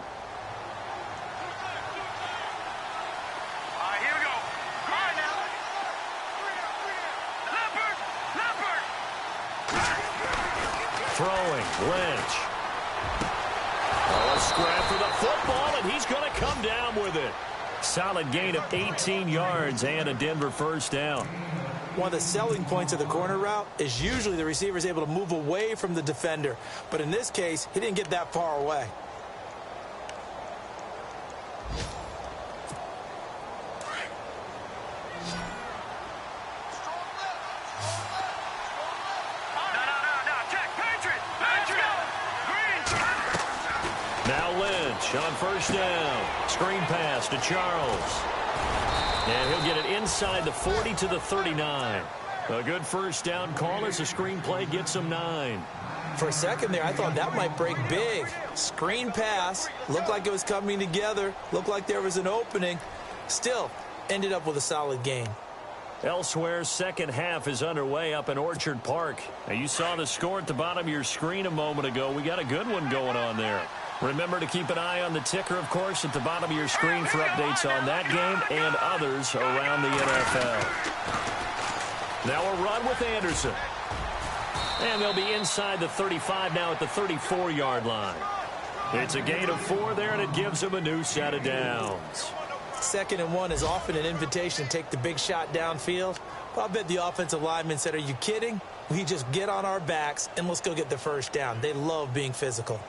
Throwing, Lynch. Oh, a scrap for the football, and he's going to come down with it. Solid gain of 18 yards and a Denver first down. One of the selling points of the corner route is usually the receiver is able to move away from the defender. But in this case, he didn't get that far away. On first down, screen pass to Charles. And he'll get it inside the 40 to the 39. A good first down call as the screen play gets him 9. For a second there, I thought that might break big. Screen pass, looked like it was coming together, looked like there was an opening. Still, ended up with a solid gain. Elsewhere, second half is underway up in Orchard Park. Now, you saw the score at the bottom of your screen a moment ago. We got a good one going on there. Remember to keep an eye on the ticker, of course, at the bottom of your screen for updates on that game and others around the NFL. Now a run with Anderson. And they'll be inside the 35 now at the 34-yard line. It's a gain of 4 there, and it gives them a new set of downs. 2nd and 1 is often an invitation to take the big shot downfield. Well, I bet the offensive lineman said, are you kidding? We just get on our backs and let's go get the first down. They love being physical.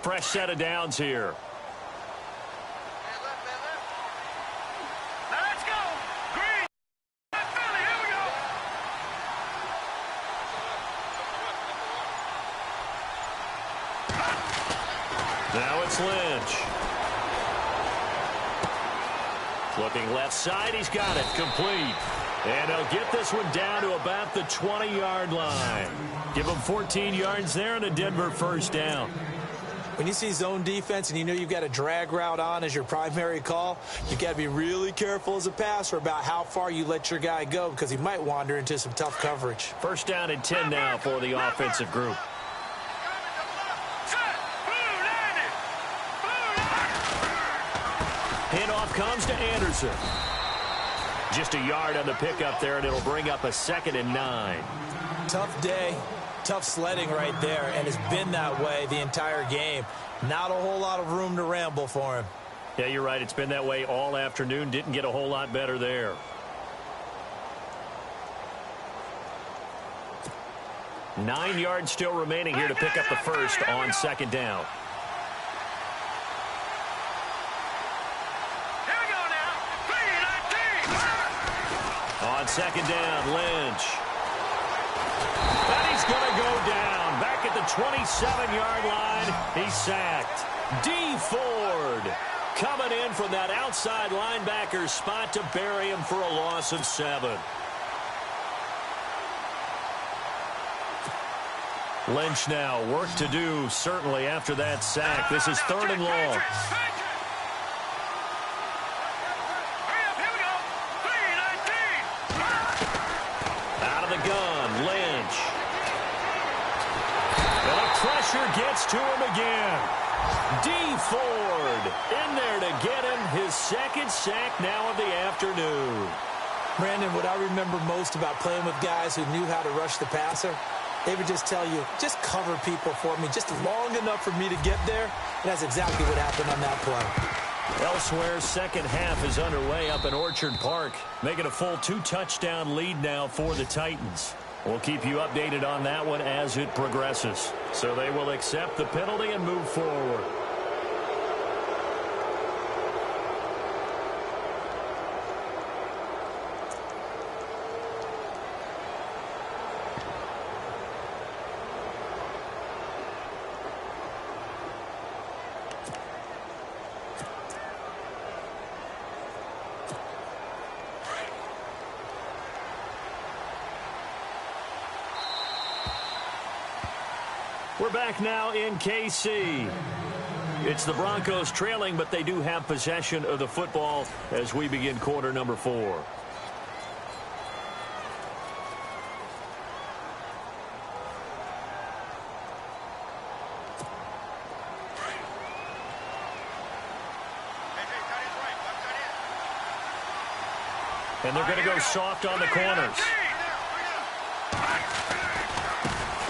Fresh set of downs here. It's Lynch. Flipping left side, he's got it. Complete. And he'll get this one down to about the 20-yard line. Give him 14 yards there and a Denver first down. When you see zone defense and you know you've got a drag route on as your primary call, you got to be really careful as a passer about how far you let your guy go because he might wander into some tough coverage. First down and 10 now for the offensive group. Handoff comes to Anderson. Just a yard on the pickup there, and it'll bring up a 2nd and 9. Tough day. Tough sledding right there, and it's been that way the entire game. Not a whole lot of room to ramble for him. Yeah, you're right. It's been that way all afternoon. Didn't get a whole lot better there. Nine yards still remaining here to pick up the first on 2nd down. Here we go now. On 2nd down, Lynch. And he's going to go down. Back at the 27-yard line. He's sacked. D. Ford coming in from that outside linebacker spot to bury him for a loss of 7. Lynch now, work to do, certainly, after that sack. This is 3rd and long. Out of the gun, Lynch. And the pressure gets to him again. D. Ford in there to get him his 2nd sack now of the afternoon. Brandon, what I remember most about playing with guys who knew how to rush the passer, they would just tell you, just cover people for me, just long enough for me to get there. And that's exactly what happened on that play. Elsewhere, second half is underway up in Orchard Park, making a full 2-touchdown lead now for the Titans. We'll keep you updated on that one as it progresses. So they will accept the penalty and move forward. We're back now in KC. It's the Broncos trailing, but they do have possession of the football as we begin quarter number 4. And they're going to go soft on the corners.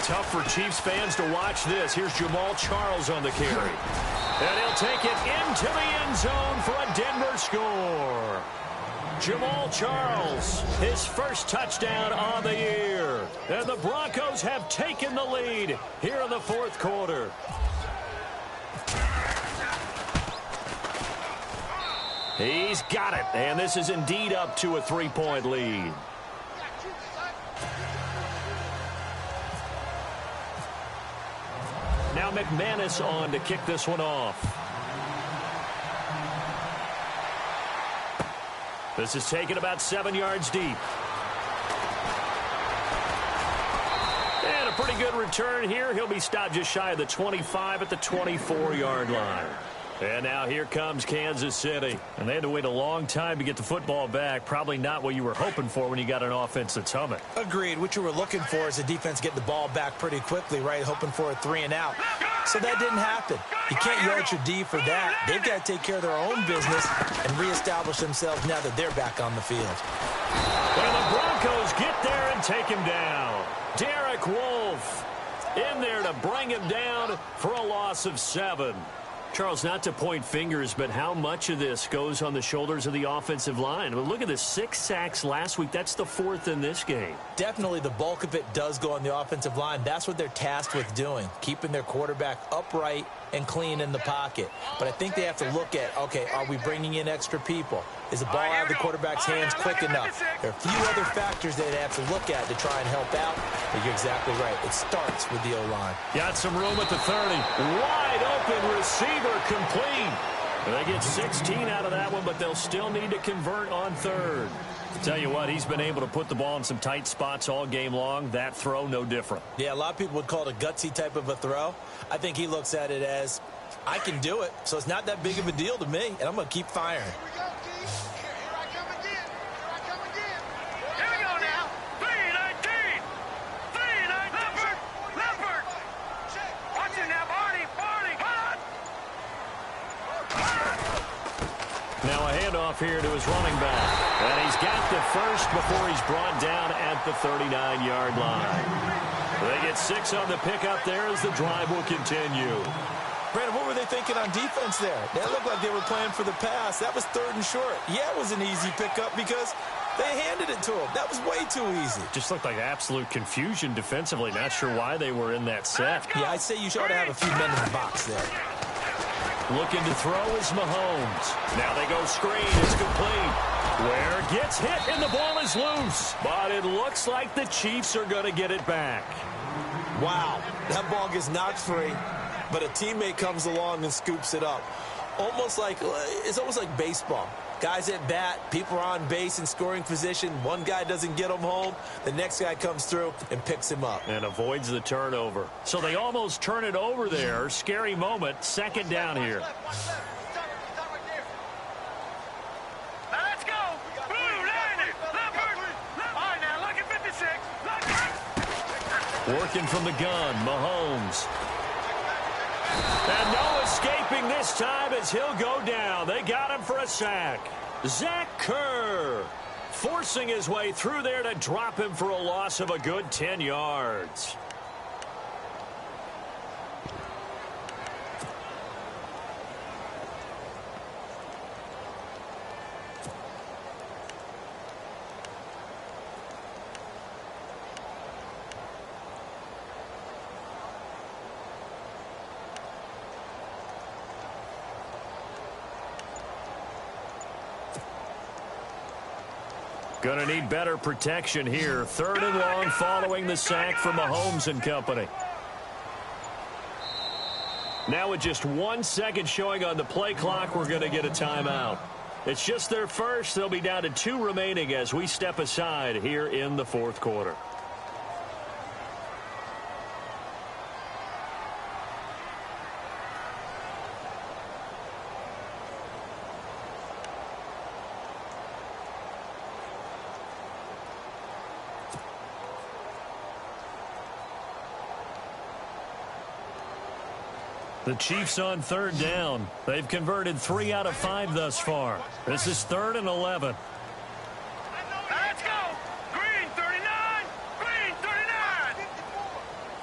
Tough for Chiefs fans to watch this. Here's Jamal Charles on the carry. And he'll take it into the end zone for a Denver score. Jamal Charles, his first touchdown on the year. And the Broncos have taken the lead here in the 4th quarter. He's got it. And this is indeed up to a 3-point lead. Now McManus on to kick this one off. This is taken about 7 yards deep. And a pretty good return here. He'll be stopped just shy of the 25 at the 24-yard line. And now here comes Kansas City. And they had to wait a long time to get the football back. Probably not what you were hoping for when you got an offense that's humming. Agreed. What you were looking for is the defense getting the ball back pretty quickly, right? Hoping for a 3-and-out. So that didn't happen. You can't yell at your D for that. They've got to take care of their own business and reestablish themselves now that they're back on the field. And the Broncos get there and take him down. Derek Wolfe in there to bring him down for a loss of 7. Charles, not to point fingers, but how much of this goes on the shoulders of the offensive line? I mean, look at the 6 sacks last week. That's the 4th in this game. Definitely the bulk of it does go on the offensive line. That's what they're tasked with doing, keeping their quarterback upright and clean in the pocket. But I think they have to look at, okay, are we bringing in extra people? Is the ball out of the quarterback's hands quick enough? There are a few other factors they have to look at to try and help out. But you're exactly right. It starts with the O-line. Got some room at the 30. Wide open receiver complete. They get 16 out of that one, but they'll still need to convert on third. Tell you what, he's been able to put the ball in some tight spots all game long. That throw, no different. Yeah, a lot of people would call it a gutsy type of a throw. I think he looks at it as, I can do it, so it's not that big of a deal to me, and I'm going to keep firing. Here we go, Keith. Here I come again. Here I come again. Here we go now. 3-19. 3-19. Leopard. Leopard. Watch it now, Barney. Barney. Hot. Now a handoff here to his running back. And he's got the first before he's brought down at the 39-yard line. They get 6 on the pickup there as the drive will continue. Brandon, what were they thinking on defense there? That looked like they were playing for the pass. That was 3rd and short. Yeah, it was an easy pickup because they handed it to him. That was way too easy. Just looked like absolute confusion defensively. Not sure why they were in that set. Yeah, I'd say you ought to have a few men in the box there. Looking to throw is Mahomes. Now they go screen. It's complete. Ware gets hit and the ball is loose. But it looks like the Chiefs are going to get it back. Wow, that ball gets knocked free, but a teammate comes along and scoops it up. It's almost like baseball. Guys at bat, people are on base in scoring position. One guy doesn't get him home. The next guy comes through and picks him up. And avoids the turnover. So they almost turn it over there. Scary moment. 2nd down here. Let's go. Blue, landed. Leopard. All right, now, look at 56. Working from the gun, Mahomes. And no escaping this time as he'll go down. They got him for a sack. Zach Kerr forcing his way through there to drop him for a loss of a good 10 yards. Going to need better protection here. 3rd and long following the sack from Mahomes and company. Now with just 1 second showing on the play clock, we're going to get a timeout. It's just their first. They'll be down to 2 remaining as we step aside here in the 4th quarter. The Chiefs on 3rd down. They've converted 3 out of 5 thus far. This is 3rd and 11. Let's go. Green 39. Green 39.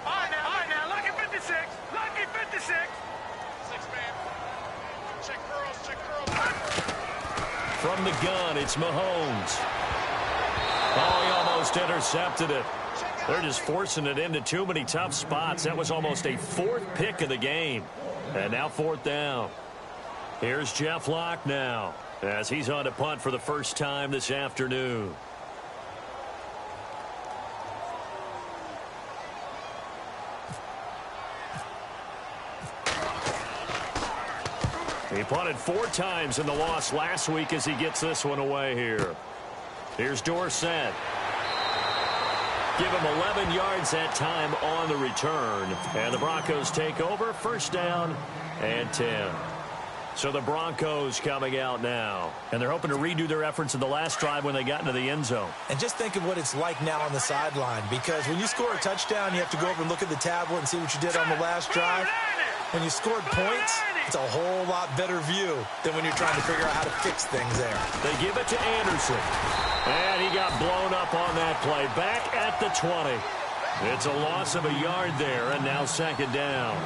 All right, now, lucky 56. Lucky 56. 6-man. Check curls. From the gun, it's Mahomes. Oh, he almost intercepted it. They're just forcing it into too many tough spots. That was almost a 4th pick of the game. And now 4th down. Here's Jeff Locke now as he's on to punt for the first time this afternoon. He punted 4 times in the loss last week as he gets this one away here. Here's Dorsett. Give him 11 yards that time on the return. And the Broncos take over. 1st down and 10. So the Broncos coming out now. And they're hoping to redo their efforts in the last drive when they got into the end zone. And just think of what it's like now on the sideline. Because when you score a touchdown, you have to go over and look at the tablet and see what you did on the last drive. When you scored points, it's a whole lot better view than when you're trying to figure out how to fix things there. They give it to Anderson. And he got blown up on that play. Back at the 20. It's a loss of a yard there, and now 2nd down.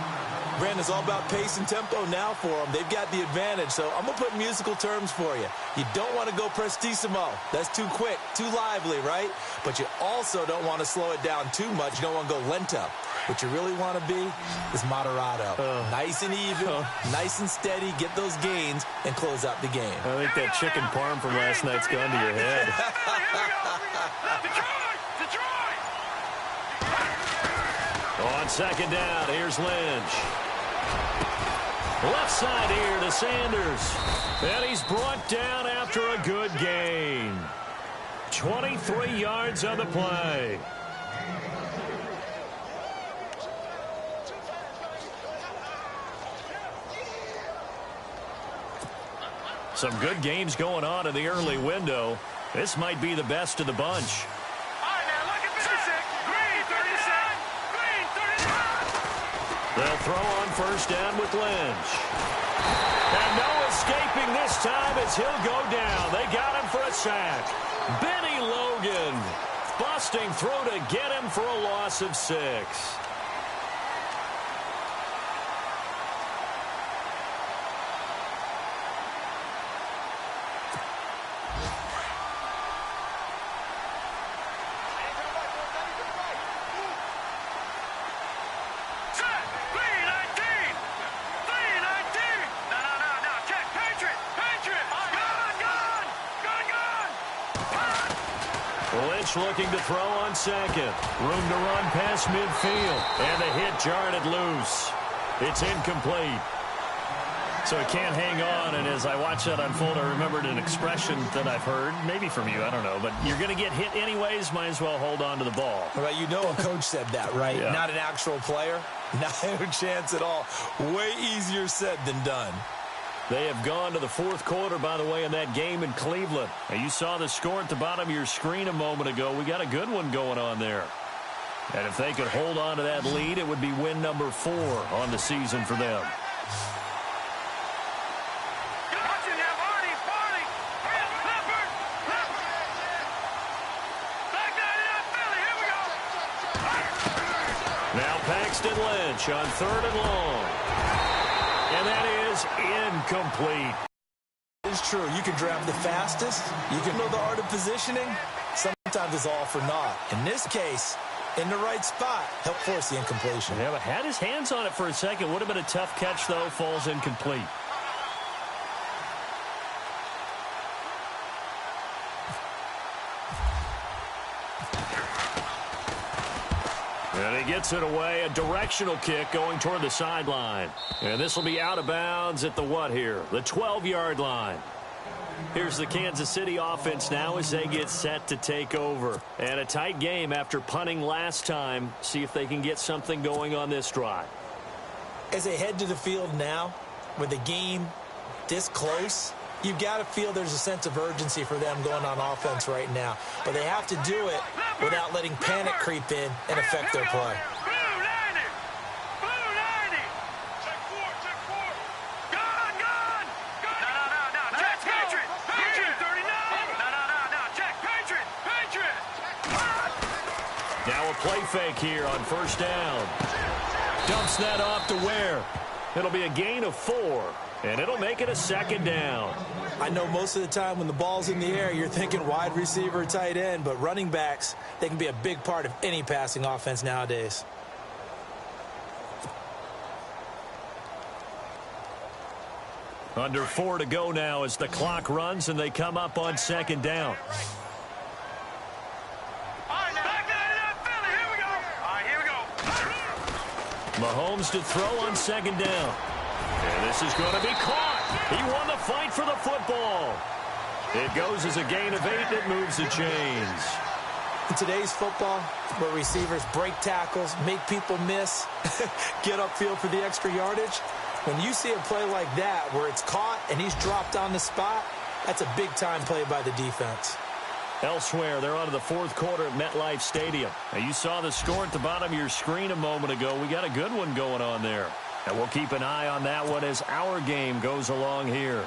Brandon, it's all about pace and tempo now for them. They've got the advantage, so I'm going to put musical terms for you. You don't want to go prestissimo. That's too quick, too lively, right? But you also don't want to slow it down too much. You don't want to go lento. What you really want to be is moderato. Nice and even, nice and steady, get those gains, and close out the game. I think that chicken parm from last night's gone to your head. On second down, here's Lynch. Left side here to Sanders. And he's brought down after a good gain. 23 yards on the play. Some good games going on in the early window. This might be the best of the bunch. They'll throw on first down with Lynch. And no escaping this time as he'll go down. They got him for a sack. Benny Logan busting through to get him for a loss of 6. Lynch looking to throw on second. Room to run past midfield. And the hit jarred it loose. It's incomplete. So he can't hang on, and as I watch that unfold, I remembered an expression that I've heard, maybe from you, I don't know, but you're going to get hit anyways, might as well hold on to the ball. Well, you know a coach said that, right? Yeah. Not an actual player. Not a chance at all. Way easier said than done. They have gone to the fourth quarter, by the way, in that game in Cleveland. Now, you saw the score at the bottom of your screen a moment ago. We got a good one going on there. And if they could hold on to that lead, it would be win number 4 on the season for them. Now Paxton Lynch on 3rd and long. And that is incomplete. It's true. You can drive the fastest. You can know the art of positioning. Sometimes it's all for naught. In this case, in the right spot, help force the incompletion. Yeah, but had his hands on it for a second. Would have been a tough catch, though. Falls incomplete. And he gets it away. A directional kick going toward the sideline. And this will be out of bounds at the what here? The 12-yard line. Here's the Kansas City offense now as they get set to take over. And a tight game after punting last time. See if they can get something going on this drive. As they head to the field now, with the game this close, you've got to feel there's a sense of urgency for them going on offense right now. But they have to do it without letting panic creep in and affect their play. Now a play fake here on first down. Dumps that off to Ware. It'll be a gain of 4, and it'll make it a second down. I know most of the time when the ball's in the air, you're thinking wide receiver, tight end, but running backs, they can be a big part of any passing offense nowadays. Under 4 to go now as the clock runs and they come up on second down. Mahomes to throw on second down. And this is going to be caught. He won the fight for the football. It goes as a gain of 8 that moves the chains. In today's football, where receivers break tackles, make people miss, get upfield for the extra yardage, when you see a play like that where it's caught and he's dropped on the spot, that's a big-time play by the defense. Elsewhere, they're on to the fourth quarter at MetLife Stadium. Now, you saw the score at the bottom of your screen a moment ago. We got a good one going on there. And we'll keep an eye on that one as our game goes along here.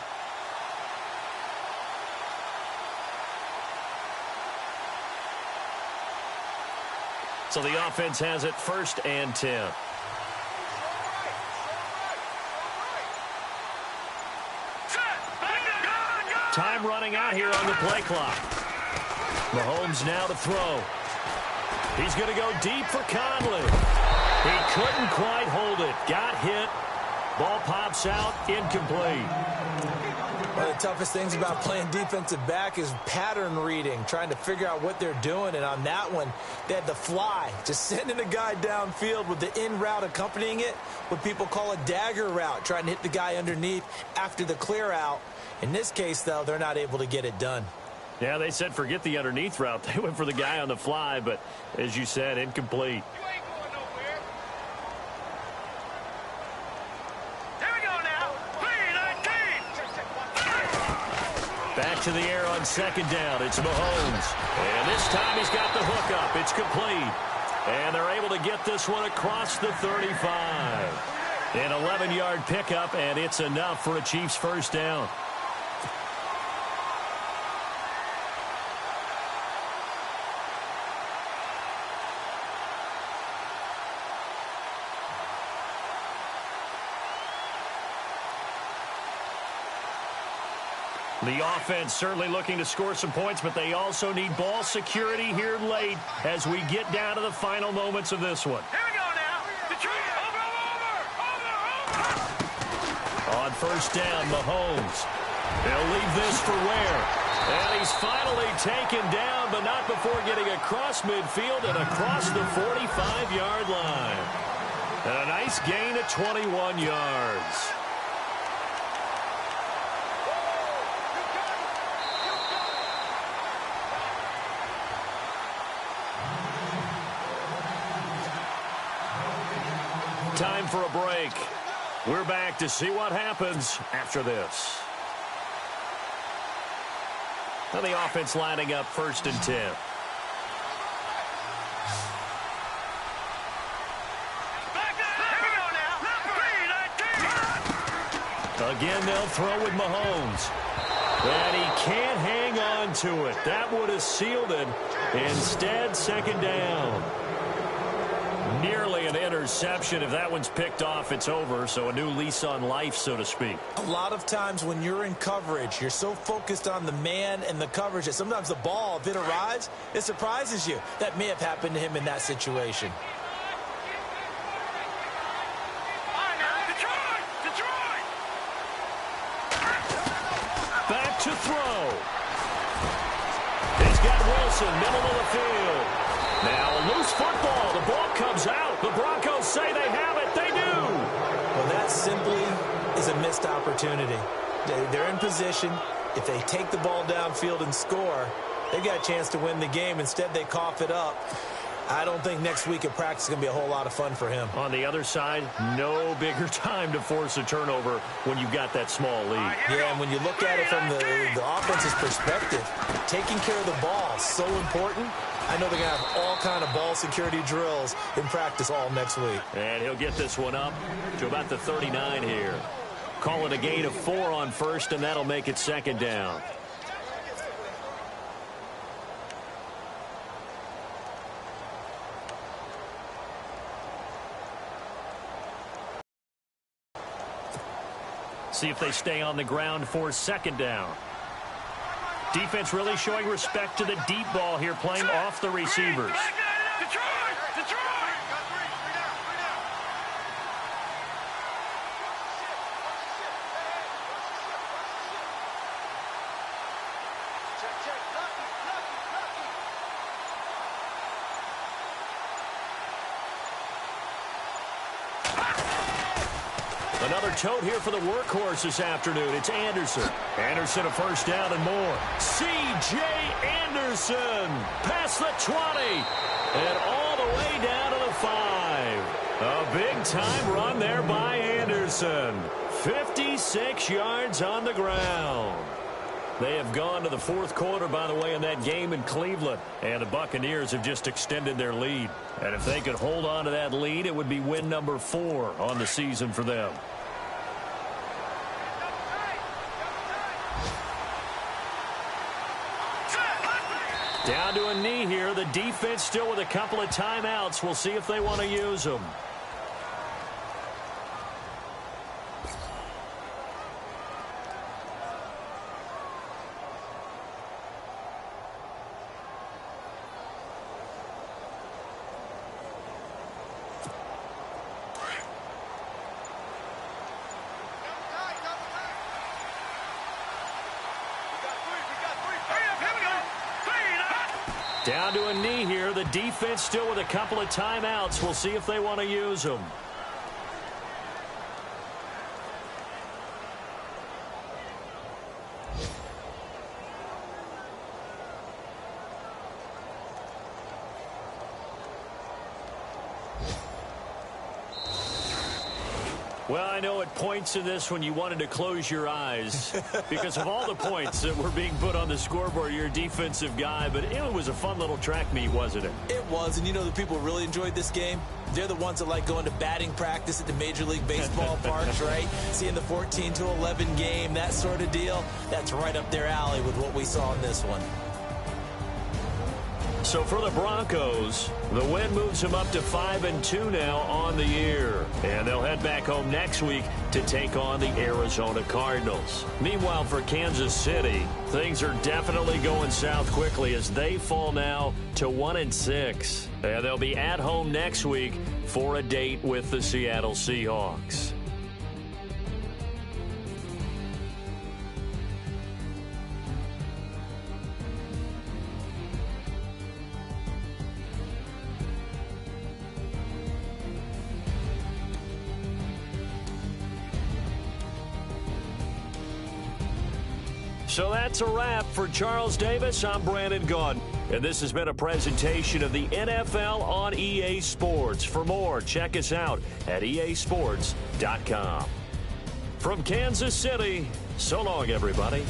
So the offense has it 1st and 10. Time running out here on the play clock. Mahomes now to throw. He's going to go deep for Conley. He couldn't quite hold it. Got hit. Ball pops out, incomplete. One of the toughest things about playing defensive back is pattern reading, trying to figure out what they're doing. And on that one, they had to fly, just sending a guy downfield with the in route accompanying it, what people call a dagger route, trying to hit the guy underneath after the clear out. In this case, though, they're not able to get it done. Yeah, they said forget the underneath route. They went for the guy on the fly, but as you said, incomplete. Back to the air on second down. It's Mahomes. And this time he's got the hook up. It's complete. And they're able to get this one across the 35. An 11-yard pickup, and it's enough for a Chiefs first down. The offense certainly looking to score some points, but they also need ball security here late as we get down to the final moments of this one. Here we go now. Detroit, over. On first down, Mahomes. They'll leave this for Ware. And he's finally taken down, but not before getting across midfield and across the 45-yard line. And a nice gain of 21 yards. Time for a break. We're back to see what happens after this. Now the offense lining up 1st and 10. Again, they'll throw with Mahomes. And he can't hang on to it. That would have sealed it. Instead, second down. Nearly an interception. If that one's picked off, it's over. So a new lease on life, so to speak. A lot of times when you're in coverage, you're so focused on the man and the coverage that sometimes the ball, if it arrives, it surprises you. That may have happened to him in that situation. Back to throw. He's got Wilson, middle of the field. Now a loose football. The ball comes out. The Broncos say they have it. They do. Well, that simply is a missed opportunity. They're in position. If they take the ball downfield and score, they've got a chance to win the game. Instead, they cough it up. I don't think next week at practice is going to be a whole lot of fun for him. On the other side, no bigger time to force a turnover when you've got that small lead. Yeah, and when you look at it from the offense's perspective, taking care of the ball is so important. I know they're going to have all kind of ball security drills in practice all next week. And he'll get this one up to about the 39 here. Call it a gain of 4 on first, and that'll make it second down. See if they stay on the ground for second down. Defense really showing respect to the deep ball here, playing off the receivers. Another tote here for the workhorse this afternoon. It's Anderson. Anderson a first down and more. C.J. Anderson past the 20 and all the way down to the 5. A big-time run there by Anderson. 56 yards on the ground. They have gone to the fourth quarter, by the way, in that game in Cleveland. And the Buccaneers have just extended their lead. And if they could hold on to that lead, it would be win number 4 on the season for them. Down to a knee here. The defense still with a couple of timeouts. We'll see if they want to use them. Down to a knee here. The defense still with a couple of timeouts. We'll see if they want to use them. Well, I know at points in this when you wanted to close your eyes because of all the points that were being put on the scoreboard. You're a defensive guy, but it was a fun little track meet, wasn't it? It was, and you know the people who really enjoyed this game? They're the ones that like going to batting practice at the Major League Baseball parks, right? Seeing the 14-11 game, that sort of deal. That's right up their alley with what we saw in this one. So for the Broncos, the win moves them up to 5-2 now on the year. And they'll head back home next week to take on the Arizona Cardinals. Meanwhile, for Kansas City, things are definitely going south quickly as they fall now to 1-6. And they'll be at home next week for a date with the Seattle Seahawks. So that's a wrap. For Charles Davis, I'm Brandon Gaudin. And this has been a presentation of the NFL on EA Sports. For more, check us out at easports.com. From Kansas City, so long, everybody.